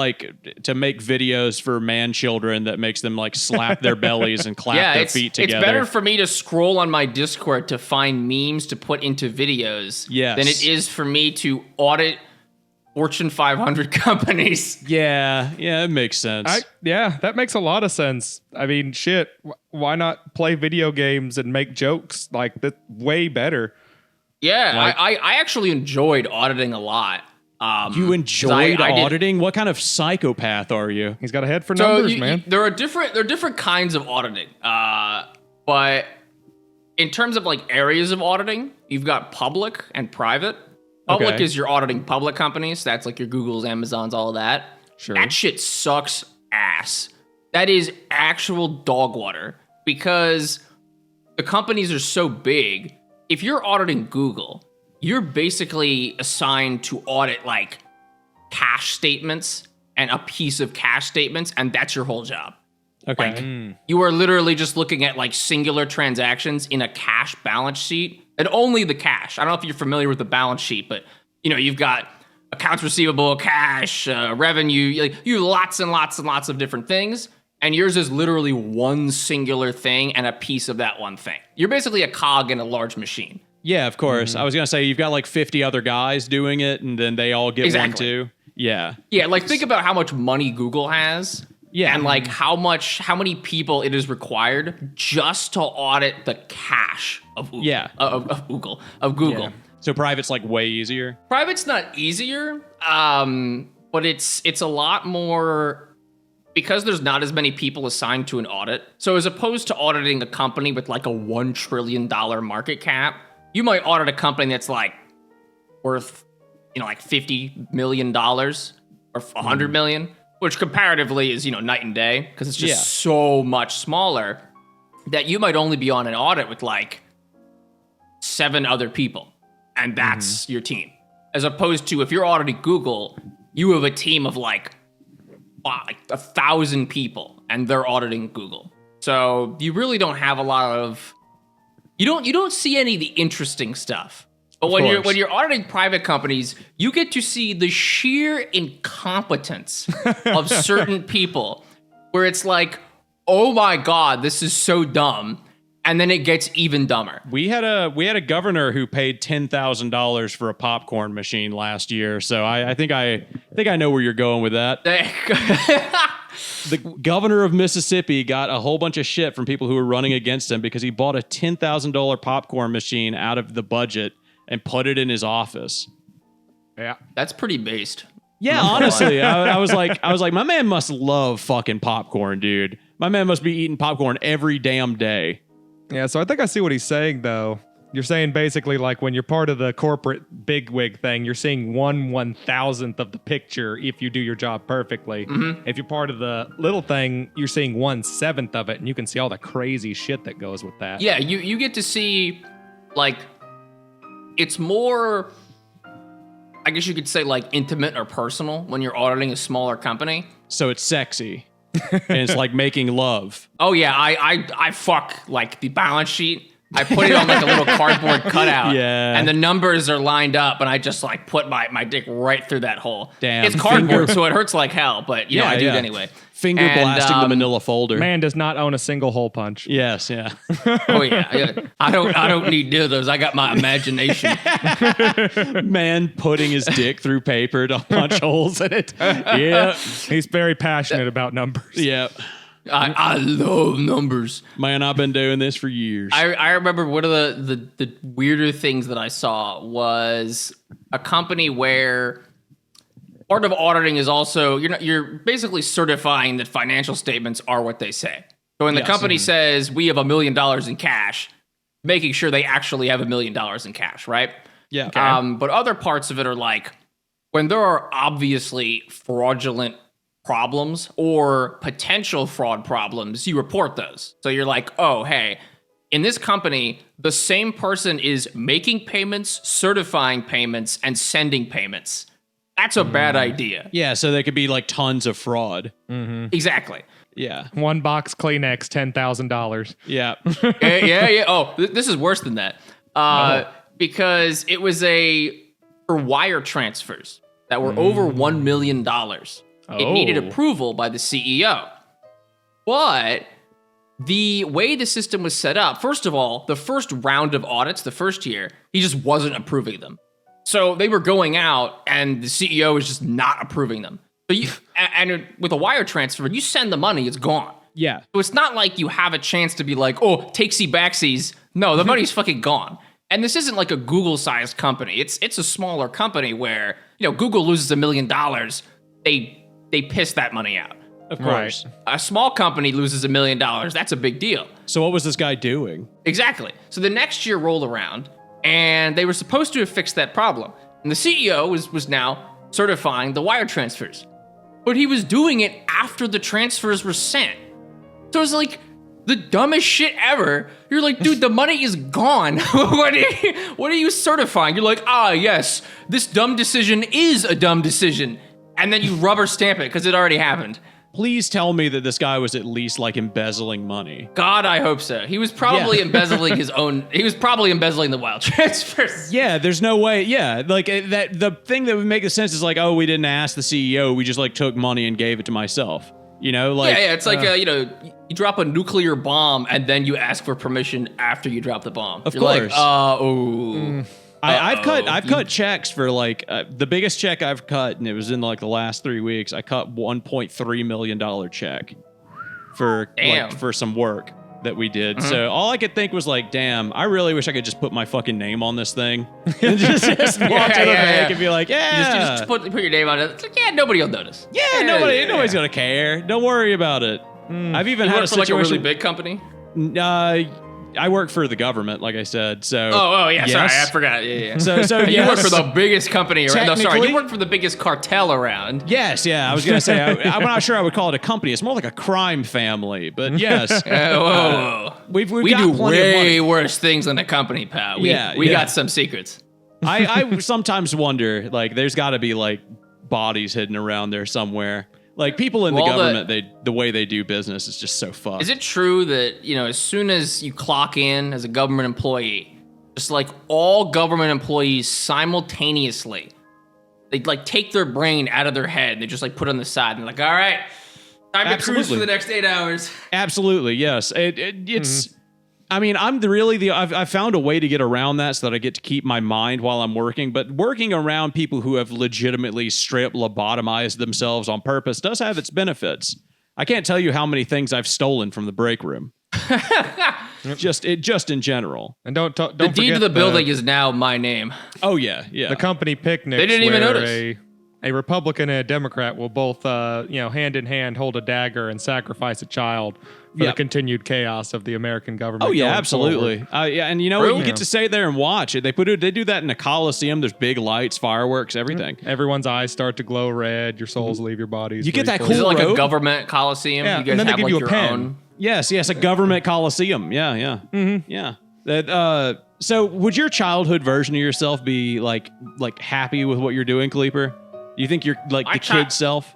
make videos for man children that makes them like slap their bellies and clap their feet together. It's better for me to scroll on my Discord to find memes to put into videos than it is for me to audit Fortune 500 companies. Yeah, it makes sense. That makes a lot of sense. I mean, shit, why not play video games and make jokes like that? Way better. Yeah, I actually enjoyed auditing a lot. You enjoyed auditing? What kind of psychopath are you? He's got a head for numbers, man. There are different kinds of auditing. But in terms of like areas of auditing, you've got public and private. Public Okay. is your auditing public companies. That's like your Googles, Amazons, all of that. Sure. That shit sucks ass. That is actual dog water because the companies are so big. If you're auditing Google, you're basically assigned to audit like cash statements and a piece of cash statements, and that's your whole job. Okay. Like, you are literally just looking at like singular transactions in a cash balance sheet, and only the cash. I don't know if you're familiar with the balance sheet, but you've got accounts receivable, cash, revenue. You have lots and lots and lots of different things, and yours is literally one singular thing and a piece of that one thing. You're basically a cog in a large machine. Yeah, of course. I was going to say, you've got like 50 other guys doing it, and then they all get one Exactly. too. Yeah. Yeah, like think about how much money Google has. Yeah. And like how many people it is required just to audit the cash of Google. Yeah. Of Google. Yeah. So private's like way easier. Private's not easier, but it's a lot more because there's not as many people assigned to an audit. So as opposed to auditing a company with like a $1 trillion market cap, you might audit a company that's like worth, like $50 million or $100 million, which comparatively is, night and day because it's just so much smaller that you might only be on an audit with like 7 other people, and that's your team. As opposed to if you're auditing Google, you have a team of like 1,000 people, and they're auditing Google. So you really don't have a lot of you don't see any of the interesting stuff. But Of when course. you're auditing private companies, you get to see the sheer incompetence of certain people, where it's like, oh my god, this is so dumb, and then it gets even dumber. We had a governor who paid $10,000 for a popcorn machine last year, so I think I know where you're going with that. The governor of Mississippi got a whole bunch of shit from people who were running against him because he bought a $10,000 popcorn machine out of the budget and put it in his office. Yeah. That's pretty based. Yeah, honestly, I was like, my man must love fucking popcorn, dude. My man must be eating popcorn every damn day. Yeah, so I think I see what he's saying, though. You're saying basically like when you're part of the corporate bigwig thing, you're seeing 1/1000th of the picture if you do your job perfectly. Mm-hmm. If you're part of the little thing, you're seeing 1/7 of it, and you can see all the crazy shit that goes with that. Yeah, you get to see, like, it's more, I guess you could say, like, intimate or personal when you're auditing a smaller company. So it's sexy. And it's like making love. Oh yeah, I fuck like the balance sheet. I put it on like a little cardboard cutout. Yeah. And the numbers are lined up, and I just like put my dick right through that hole. Damn. It's cardboard, so it hurts like hell, but you know, I do it anyway. Finger And, blasting the manila folder. Man does not own a single hole punch. Yes, yeah. Oh yeah. I don't need dildos. I got my imagination. Man putting his dick through paper to punch holes in it. Yeah. He's very passionate about numbers. Yeah. I love numbers. Man, I've been doing this for years. I remember one of the weirder things that I saw was a company where part of auditing is also you're basically certifying that financial statements are what they say. So when the company says we have $1 million in cash, making sure they actually have $1 million in cash, right? Yeah. Okay. But other parts of it are like when there are obviously fraudulent problems or potential fraud problems, you report those. So you're like, oh, hey, in this company, the same person is making payments, certifying payments, and sending payments. That's a bad idea. Yeah, so there could be like tons of fraud. Exactly. Yeah. One box Kleenex, $10,000. Yeah. Yeah. Oh, this is worse than that. Because it was for wire transfers that were over $1 million. It needed approval by the CEO. But the way the system was set up, first of all, the first round of audits, the first year, he just wasn't approving them. So they were going out and the CEO was just not approving them. So and with a wire transfer, you send the money, it's gone. Yeah. So it's not like you have a chance to be like, oh, takesy-backsies. No, the money's fucking gone. And this isn't like a Google-sized company. It's a smaller company where, Google loses $1 million. They piss that money out. Of course. Right. A small company loses $1 million. That's a big deal. So what was this guy doing? Exactly. So the next year rolled around, and they were supposed to have fixed that problem. And the CEO was now certifying the wire transfers. But he was doing it after the transfers were sent. So it was like the dumbest shit ever. You're like, dude, the money is gone. What are you certifying? You're like, yes, this dumb decision is a dumb decision. And then you rubber stamp it because it already happened. Please tell me that this guy was at least like embezzling money. God, I hope so. He was probably embezzling his own. He was probably embezzling the wire transfers. Yeah, there's no way. Yeah, like that. The thing that would make sense is like, oh, we didn't ask the CEO. We just like took money and gave it to myself. Like yeah. It's like you drop a nuclear bomb and then you ask for permission after you drop the bomb. Of You're course. Like, I've cut checks for like the biggest check I've cut, and it was in like the last 3 weeks. I cut $1.3 million check for some work that we did. Mm-hmm. So all I could think was like, damn, I really wish I could just put my fucking name on this thing and just walk to the bank and be like, yeah, just put your name on it. It's like, nobody will notice. Nobody's gonna care. Don't worry about it. I've even You had work a for like a situation. really big company. I work for the government, like I said. So Yeah. yes. Sorry, I forgot. Yeah. So You work yes. for the biggest company around. No, sorry, Technically- you work for the biggest cartel around. Yes, yeah. I was gonna say I'm not sure I would call it a company. It's more like a crime family. But yes, Whoa. we We got do plenty of money. way worse things than a company, pal. We got some secrets. I sometimes wonder, like, there's got to be like bodies hidden around there somewhere. Like people in the government, the way they do business is just so fucked. Is it true that, as soon as you clock in as a government employee, just like all government employees simultaneously. They like take their brain out of their head and they just like put it on the side and like, all right, time to cruise for the next 8 hours. Absolutely, yes. It's. I mean, I've found a way to get around that so that I get to keep my mind while I'm working. But working around people who have legitimately straight up lobotomized themselves on purpose does have its benefits. I can't tell you how many things I've stolen from the break room. just in general. And don't the deed to the building is now my name. Oh yeah. The company picnics. They didn't even notice. A Republican and a Democrat will both, hand in hand, hold a dagger and sacrifice a child for the continued chaos of the American government. Oh yeah, absolutely. And you know what? You get to stay there and watch it. They do that in a coliseum. There's big lights, fireworks, everything. Everyone's eyes start to glow red. Your souls leave your bodies. You get that cool Is it like robe? a government coliseum? Yeah, You guys and then they have give like you a your pen. own. Yes, a government coliseum. Yeah. That. So, would your childhood version of yourself be like happy with what you're doing, Kleaper? You think you're like the kid self?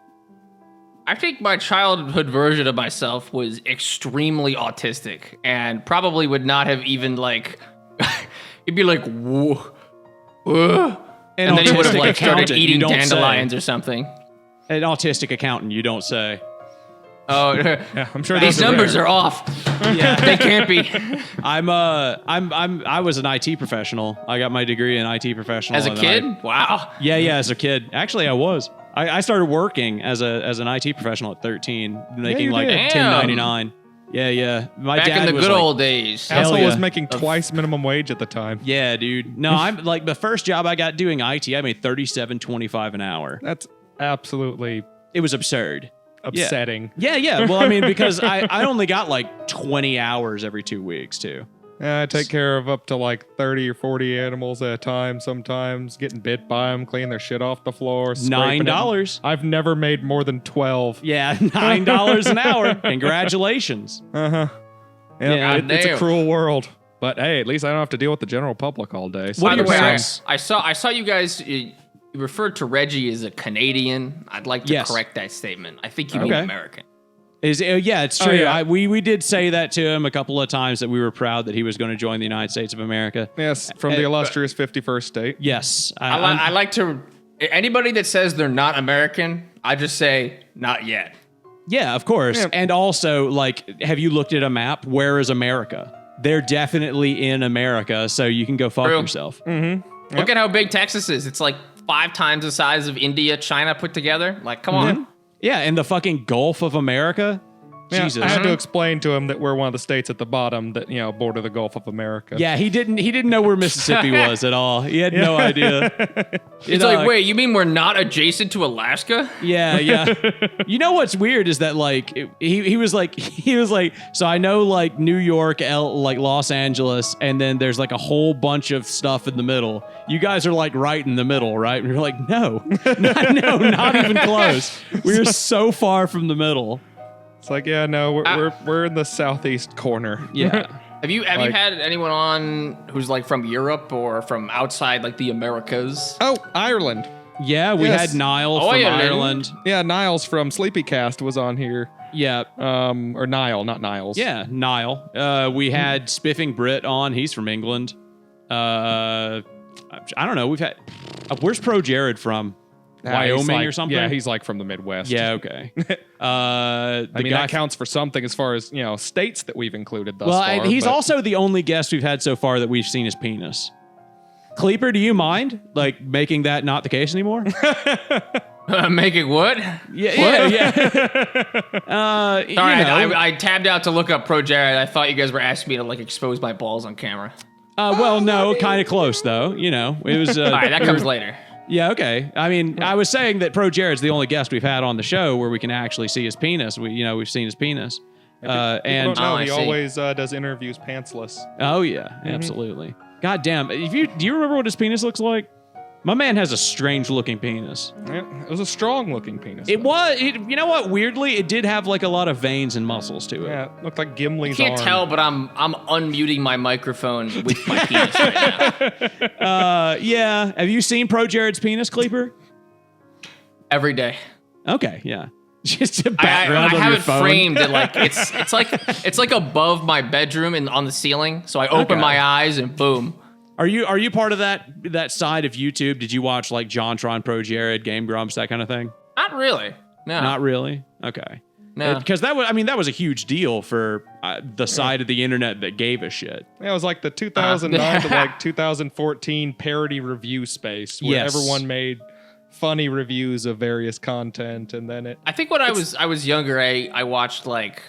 I think my childhood version of myself was extremely autistic and probably would not have even like. It'd be like, whoa, and then he would have like started eating dandelions or something. An autistic accountant, you don't say. Oh, Yeah, I'm sure these numbers are off. Yeah, they can't be. I was an IT professional. I got my degree in IT professional As a kid? Wow. Yeah, as a kid. Actually, I was. I started working as an IT professional at 13, making like did. $10.99. Yeah. My Back dad in the was good like, old days. Asshole yeah. was making twice minimum wage at the time. Yeah, dude. No, I'm like the first job I got doing IT, I made $37.25 an hour. That's absolutely It was absurd. upsetting. Yeah. Well, I mean, because I only got like 20 hours every 2 weeks too. I take care of up to like 30 or 40 animals at a time sometimes, getting bit by them, cleaning their shit off the floor. $9. I've never made more than 12. Yeah, $9 an hour. Congratulations. Yeah, Yeah, it's a damn. cruel world. But hey, at least I don't have to deal with the general public all day. So What By are the your way, parents? I saw you guys you referred to Reggie as a Canadian. I'd like to Yes. correct that statement. I think you mean Okay. American. Yeah, it's true. yeah. We did say that to him a couple of times that we were proud that he was going to join the United States of America. yes, from the illustrious 51st state. Yes. I like to anybody that says they're not American, I just say not yet. Yeah, of course. Yeah. And also, like, have you looked at a map? Where is America? They're definitely in America, so you can go fuck True. yourself. Look at how big Texas is. It's like 5 times the size of India, China put together. Like, come on. Yeah, and the fucking Gulf of America. Yeah, Jesus. I had to explain to him that we're one of the states at the bottom that, border the Gulf of America. Yeah, he didn't know where Mississippi was at all. He had no idea. It's like, wait, you mean we're not adjacent to Alaska? Yeah. You know what's weird is that like he was like so I know like New York, like Los Angeles, and then there's like a whole bunch of stuff in the middle. You guys are like right in the middle, right? And you're like, no, not even close. We're so far from the middle. It's like, we're in the southeast corner. Yeah. Have you had anyone on who's like from Europe or from outside like the Americas? Oh, Ireland. Yeah, we Yes. had Niall Oh, from yeah, Ireland. Yeah, Niles from Sleepycast was on here. Yeah. Or Niall, not Niles. Yeah, Niall. We had Spiffing Brit on. He's from England. I don't know. We've had. Where's Pro Jared from? Wyoming or something? Yeah, he's like from the Midwest. Yeah, okay. I mean, guy that counts for something as far as, states that we've included thus Well, far. he's but- also the only guest we've had so far that we've seen his penis. Kleaper, do you mind like making that not the case anymore? Making what? Yeah. Sorry, I tabbed out to look up Pro Jared. I thought you guys were asking me to like expose my balls on camera. Well, no, kind of close though. It was. All right, that comes later. Yeah, okay. I mean, I was saying that Pro Jared's the only guest we've had on the show where we can actually see his penis. We've seen his penis. People And don't know, Oh, I he see. always does interviews pantsless. oh yeah, absolutely. God damn. Do you remember what his penis looks like? My man has a strange looking penis. Yeah, it was a strong looking penis. It was. You know what? Weirdly, it did have like a lot of veins and muscles to it. Yeah, it looked like Gimli's Can't arm. tell, but I'm unmuting my microphone with my penis right now. Yeah. Have you seen Pro Jared's penis, Kleaper? Every day. Okay. Yeah. Just a I background on have your it phone. framed at like it's like above my bedroom and on the ceiling. So I open Okay. my eyes and boom. Are you part of that side of YouTube? Did you watch like JonTron, Pro Jared, Game Grumps, that kind of thing? Not really. No. Not really. Okay. No. Because that was a huge deal for the side of the internet that gave a shit. Yeah, it was like the 2009 to like 2014 parody review space where Yes. everyone made funny reviews of various content, and then I think when I was younger, I watched like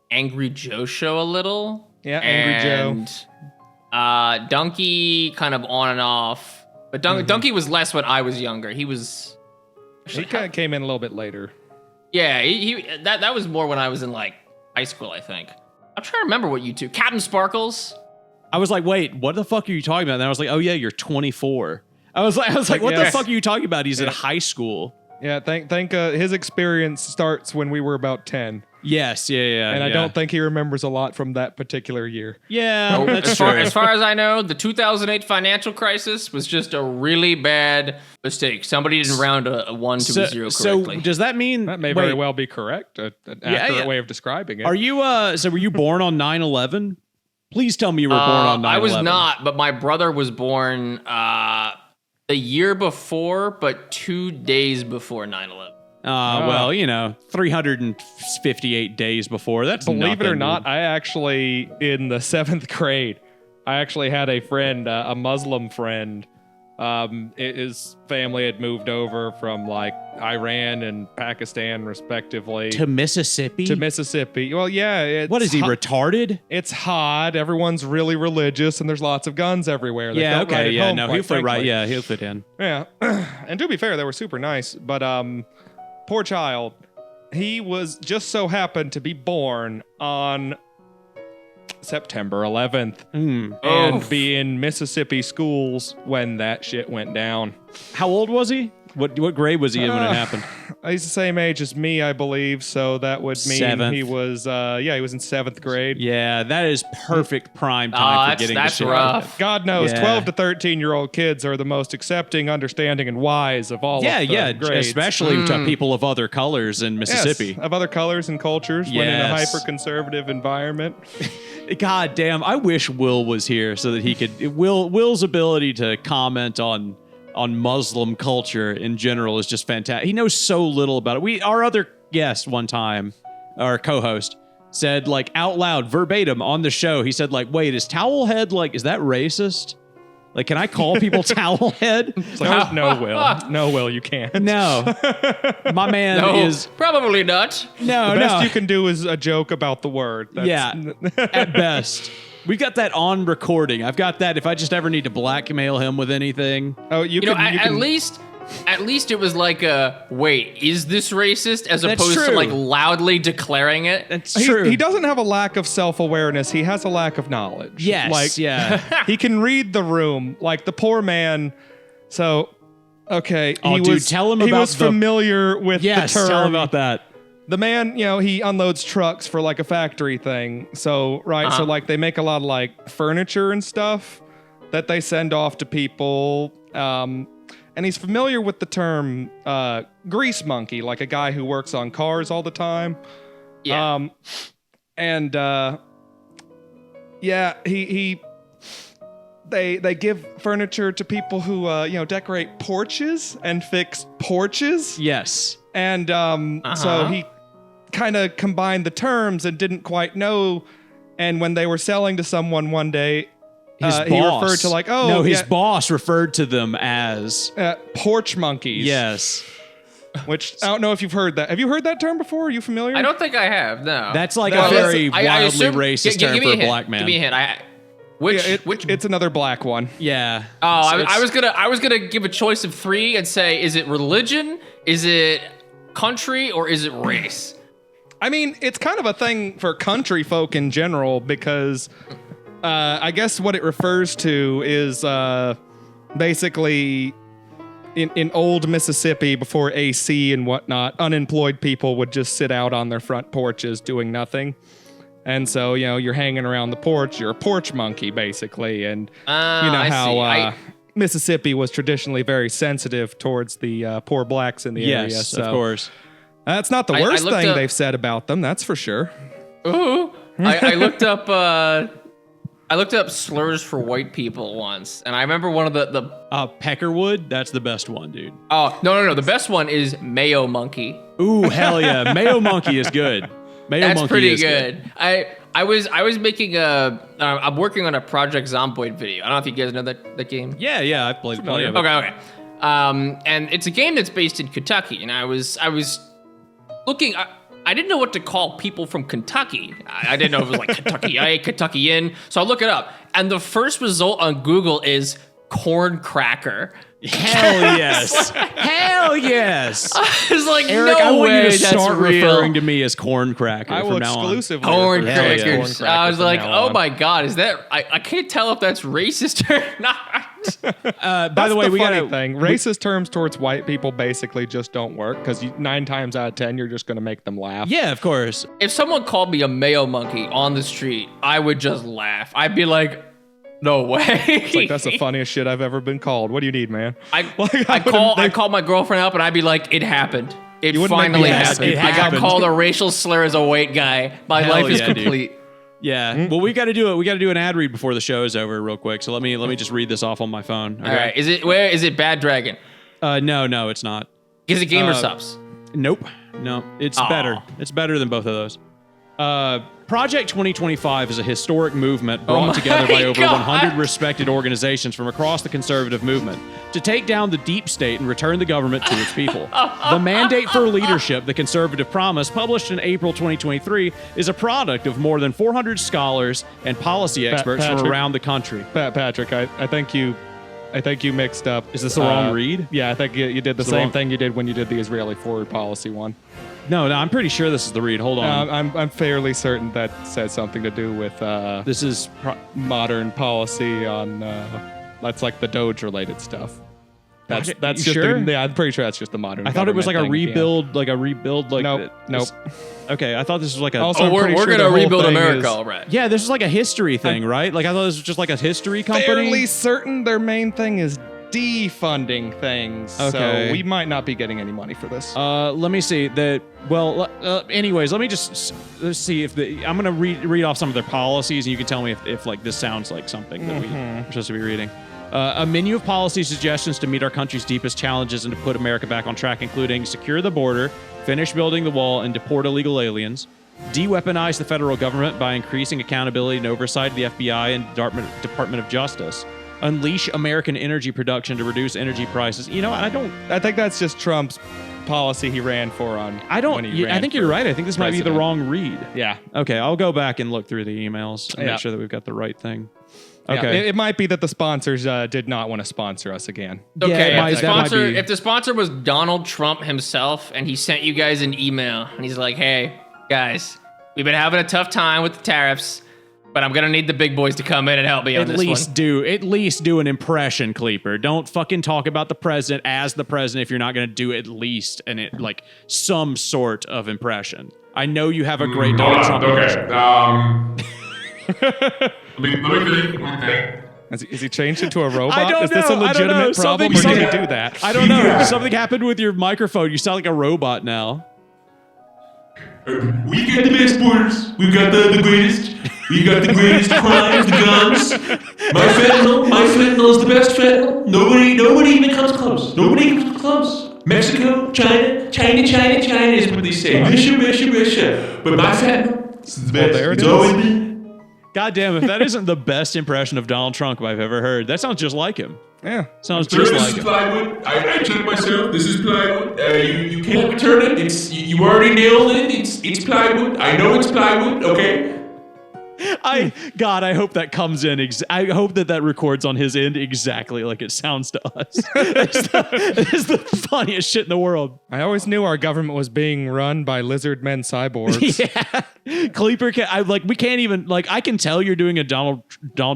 Angry Joe Show a little. Yeah, Angry Joe. Donkey kind of on and off, but Donkey was less when I was younger. He kind of came in a little bit later. Yeah, that was more when I was in like high school, I think. I'm trying to remember what YouTube. Captain Sparkles. I was like, wait, what the fuck are you talking about? And then I was like, oh yeah, you're 24. I was like, what the fuck are you talking about? He's in high school. Yeah, think his experience starts when we were about 10. Yes, yeah. And I don't think he remembers a lot from that particular year. Yeah, that's as far as I know, the 2008 financial crisis was just a really bad mistake. Somebody didn't round a 1 to a 0 correctly. So does that mean That may very well be correct, an accurate way of describing it. Are you so were you born on 9/11? Please tell me you were born on 9/11. I was not, but my brother was born the year before, but 2 days before 9/11. Well, 358 days before. That's Believe it or not, I actually, in the 7th grade, I actually had a friend, a Muslim friend. His family had moved over from like Iran and Pakistan, respectively, to Mississippi. Well, yeah. What is he, retarded? It's hot. Everyone's really religious, and there's lots of guns everywhere. They Yeah, felt okay, right at yeah, home, no, quite he'll fit right. frankly. Yeah, he'll fit in. Yeah, and to be fair, they were super nice, but poor child, he was just so happened to be born on September 11th and be in Mississippi schools when that shit went down. How old was he? What grade was he in when it happened? He's the same age as me, I believe, so that would mean 7th. he was he was in 7th grade. Yeah, that is perfect prime time for getting that's the shit rough. God knows, Yeah. 12 to 13-year-old kids are the most accepting, understanding, and wise of all of the grades. especially to people of other colors in Mississippi. Yes, of other colors and cultures when in a Yes. hyper-conservative environment. God damn, I wish Will was here so that he could. Will's ability to comment on Muslim culture in general is just fantastic. He knows so little about it. Our other guest one time, our co-host, said like out loud, verbatim on the show, he said like, wait, is towelhead like, is that racist? Like, can I call people towelhead? It's like, no, Will, you can't. No. My man No, is... probably not. No, The best no. you can do is a joke about the word. Yeah, at best. We got that on recording. I've got that if I just ever need to blackmail him with anything. Oh, you can. At least it was like a wait, is this racist? As That's opposed to true. like loudly declaring it. That's true. He doesn't have a lack of self-awareness. He has a lack of knowledge. Yes, like, yeah. he can read the room. Like the poor man. So, okay. Oh, dude, tell him he about was the- familiar with Yes, the term. tell him about that. The man, he unloads trucks for like a factory thing. So, right. So like they make a lot of like furniture and stuff that they send off to people. And he's familiar with the term grease monkey, like a guy who works on cars all the time. Yeah. They give furniture to people who decorate porches and fix porches. Yes. And so he kind of combined the terms and didn't quite know. And when they were selling to someone one day, His he boss. referred to like, his boss referred to them as... porch monkeys. Yes. Which I don't know if you've heard that. Have you heard that term before? Are you familiar? I don't think I have. No. That's like No, a very I wildly assume- racist term give for me a hint. black man. Give me a hint. Which It's another black one. Yeah. Oh, I was gonna give a choice of 3 and say, is it religion, is it country, or is it race? I mean, it's kind of a thing for country folk in general because I guess what it refers to is basically in old Mississippi before AC and whatnot, unemployed people would just sit out on their front porches doing nothing. And so, you're hanging around the porch, you're a porch monkey, basically. And I how see. Mississippi was traditionally very sensitive towards the poor blacks in the area. Yes, So of course. that's not the I worst looked thing up- they've said about them, that's for sure. Ooh. I looked up I looked up slurs for white people once, and I remember one of the Peckerwood, that's the best one, dude. oh no, the best one is mayo monkey. Ooh, hell yeah. Mayo monkey is good. That's pretty good. I was making I'm working on a Project Zomboid video. I don't know if you guys know that game. Yeah, I've played plenty of it. Okay. And it's a game that's based in Kentucky, and I was looking. I didn't know what to call people from Kentucky. I didn't know if it was like Kentucky, Kentuckyan. So I look it up, and the first result on Google is corn cracker. Hell yes. Hell yes. I was like, Eric, no I want way you to start that's real. referring to me as corn cracker I will from now on. exclusively Corn refer to you as crackers. corn cracker I was from like, now oh on. my God, is that, I can't tell if that's racist or not. By the way, we got funny thing. Racist terms towards white people basically just don't work because 9 times out of 10 you're just going to make them laugh. Yeah, of course. If someone called me a mayo monkey on the street, I would just laugh. I'd be like, no way. It's like, that's the funniest shit I've ever been called. What do you need, man? I call my girlfriend up and I'd be like, it happened. It wouldn't make finally me laugh. happened. It I got happened. called a racial slur as a white guy. My Hell life is yeah, dude. complete. Yeah. Well, we got to do it. We got to do an ad read before the show is over real quick. So let me just read this off on my phone. Okay? All right. Where is it Bad Dragon? No, it's not. Is it Gamer Subs? Nope. No, it's Aw. better. It's better than both of those. Project 2025 is a historic movement brought my together by over God. 100 respected organizations from across the conservative movement to take down the deep state and return the government to its people. The mandate for leadership, the conservative promise, published in April 2023, is a product of more than 400 scholars and policy experts from Patrick. around the country. Patrick, I think you mixed up. Is this the wrong read? Yeah, I think you did the the same wrong- thing you did when you did the Israeli forward policy one. No, I'm pretty sure this is the read. Hold on. I'm fairly certain that says something to do with This is modern policy on that's like the Doge related stuff. That's You just sure? I'm pretty sure that's just the modern. I thought it was like a government thing, rebuild, like Nope. Okay, I thought this was like a. Also, Oh, I'm we're pretty sure gonna the whole rebuild thing America, is all right. Yeah, this is like a history thing, right? Like I thought this was just like a history company. fairly certain their main thing is defunding things. Okay. So we might not be getting any money for this. Let me see that. Well, anyways, let me just let's see if I'm gonna read off some of their policies, and you can tell me if like this sounds like something that we're supposed to be reading. A menu of policy suggestions to meet our country's deepest challenges and to put America back on track, including secure the border, finish building the wall, and deport illegal aliens. De-weaponize the federal government by increasing accountability and oversight of the FBI and Department of Justice. Unleash American energy production to reduce energy prices. You know, I think that's just Trump's policy he ran for on. when he ran I think you're for right. I think this might be the president. wrong read. Yeah. Okay, I'll go back and look through the emails and Yeah. make sure that we've got the right thing. Yeah, Okay. it might be that the sponsors did not want to sponsor us again. Okay, Yeah, if, the that might sponsor, be- if the sponsor was Donald Trump himself and he sent you guys an email and he's like, hey, guys, we've been having a tough time with the tariffs, but I'm going to need the big boys to come in and help me on At this one. least do an impression, Kleaper. Don't fucking talk about the president as the president if you're not going to do at least like some sort of impression. I know you have a great Donald Trump impression. Let me finish my thing. Is he changed into a robot? I don't Is this know. a I don't legitimate know. problem? Something- Or did he something- do that? I don't know. Something happened with your microphone. You sound like a robot now. We got the best borders. We got the greatest. We got the greatest crimes, the guns. My fentanyl is the best fentanyl. Nobody even comes close. Nobody comes close. Mexico, China is what they say. Russia. But my fentanyl is the best. there it It's is. always been. God damn, if that isn't the best impression of Donald Trump I've ever heard. That sounds just like him. Yeah. Sounds Sir, just this like is him. plywood. I checked myself. This is plywood. You can't return it. You already nailed it. It's plywood. I know it's plywood. Okay. I hope that comes in. I hope that records on his end exactly like it sounds to us. It's the funniest shit in the world. I always knew our government was being run by lizard men cyborgs. Yeah, Kleaper, we can't even I can tell you're doing a Donald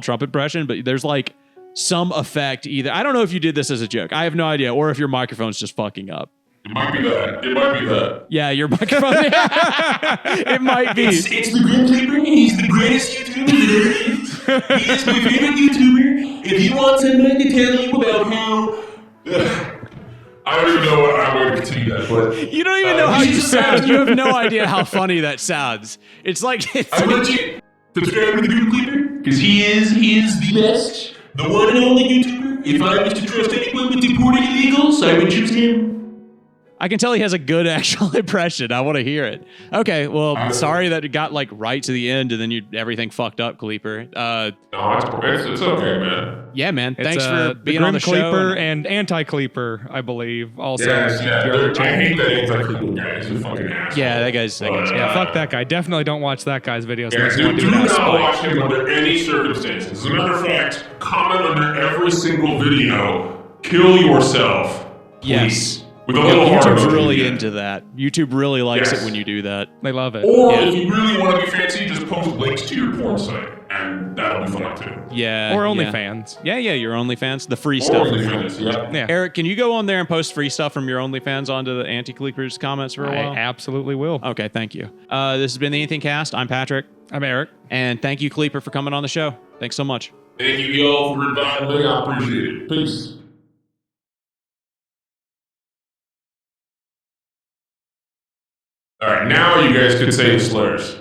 Trump impression, but there's like some effect either. I don't know if you did this as a joke. I have no idea, or if your microphone's just fucking up. It might be that. Yeah, your microphone. It might be. It's the Grim Kleaper. He's the greatest YouTuber that ever lived. He is my favorite YouTuber. If you want somebody to tell you about how... I don't even know what I'm going to continue that, but... You don't even know how you sound. You have no idea how funny that sounds. It's like I want you to subscribe to the Grim Kleaper. because he is the best, the one and only YouTuber. If I was to trust anyone with deporting illegals, I would choose him. I can tell he has a good actual impression. I want to hear it. Okay, well, sorry that it got like right to the end and then everything fucked up, Kleaper. No, it's okay, man. Yeah, man. It's, Thanks for being the on the Grim show. Kleaper and anti-kleaper, I believe. Also, Yes, yeah. your other I channel. hate that anti-kleaper guy. He's a fucking asshole. Yeah, that guy's. Yeah, fuck that guy. Definitely don't watch that guy's videos. Yeah, unless you want to do do it out of not spite. watch him under any circumstances. As a matter of fact, comment under every single video. Kill yourself. Please. Yes. With a little heart YouTube's emoji. really into that. YouTube really likes Yes. it when you do that. They love it. Or Yeah. if you really want to be fancy, just post links to your porn site, and that'll be fun too. Yeah. Or yeah. OnlyFans. Yeah, your OnlyFans, the free Or stuff. OnlyFans, yeah. Yeah. Eric, can you go on there and post free stuff from your OnlyFans onto the anti-Kleepers comments for a I while? absolutely will. Okay, thank you. This has been the AnythingCast. I'm Patrick, I'm Eric. and thank you, Kleeper, for coming on the show. Thanks so much. Thank you, y'all, for inviting me. I appreciate it. Peace. All right, now you guys can say the slurs.